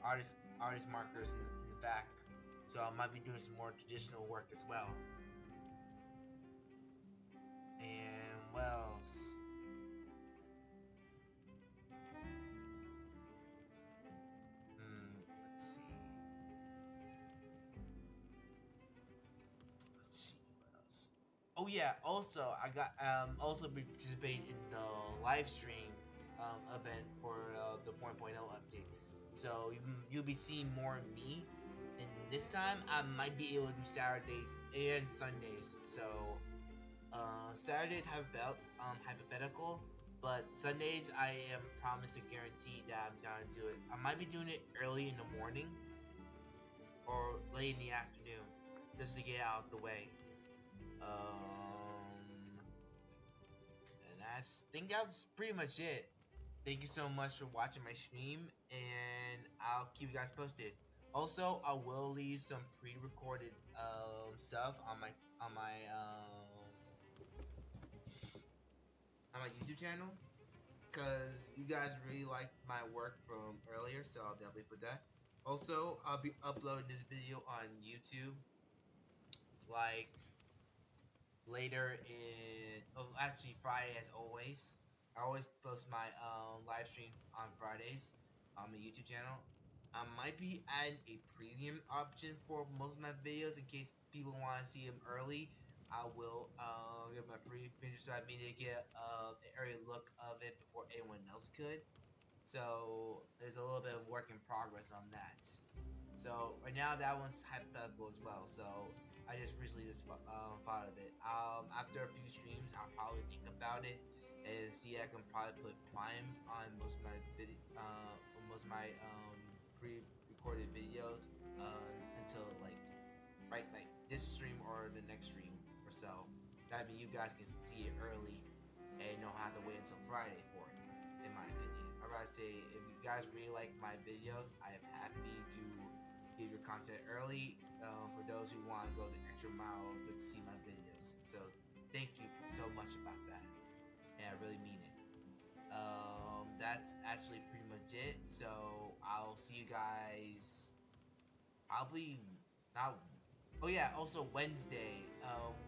artist markers in the back, so I might be doing some more traditional work as well. And what else? Let's see. Let's see what else. Oh yeah. Also, I got also be participating in the live stream event for the 4.0 update. So you'll be seeing more of me. And this time I might be able to do Saturdays and Sundays. So Saturdays have hypothetical, but Sundays I am promised and guaranteed that I'm gonna do it. I might be doing it early in the morning or late in the afternoon, just to get out of the way. And think that's pretty much it. Thank you so much for watching my stream, and I'll keep you guys posted. Also, I will leave some pre-recorded stuff on my on my on my YouTube channel, because you guys really liked my work from earlier, so I'll definitely put that. Also, I'll be uploading this video on YouTube like later in actually Friday as always. I always post my live stream on Fridays on the YouTube channel. I might be adding a premium option for most of my videos in case people want to see them early. I will give my pre-finish so I mean to get an early look of it before anyone else could. So there's a little bit of work in progress on that. So right now that one's hypothetical as well. So I just recently just thought of it. After a few streams, I'll probably think about it and see. I can probably put Prime on most of my most of my pre-recorded videos until like this stream or the next stream or so. That means you guys can see it early and don't have to wait until Friday for it. In my opinion, I gotta say, if you guys really like my videos, I am happy to give your content early. For those who want to go the extra mile just to see my videos, so thank you so much about that, and I really mean it. That's actually pretty much it. So I'll see you guys probably not. Oh yeah, also Wednesday.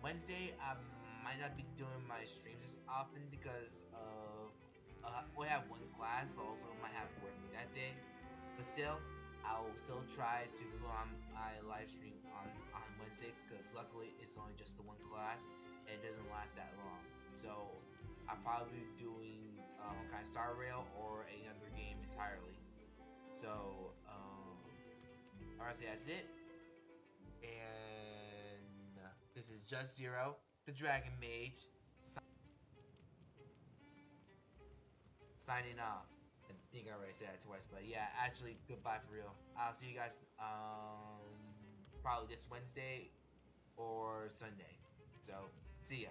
Wednesday I might not be doing my streams as often because of we have one class, but also might have work that day. But still, I will still try to put on my live stream on Wednesday because luckily it's only just the one class and it doesn't last that long. So I'll probably be doing Honkai Star Rail or another game entirely. So honestly, that's it. And this is JustZero, the Dragon Mage, signing off. I think I already said that twice, but yeah, actually, goodbye for real. I'll see you guys probably this Wednesday or Sunday. So, see ya.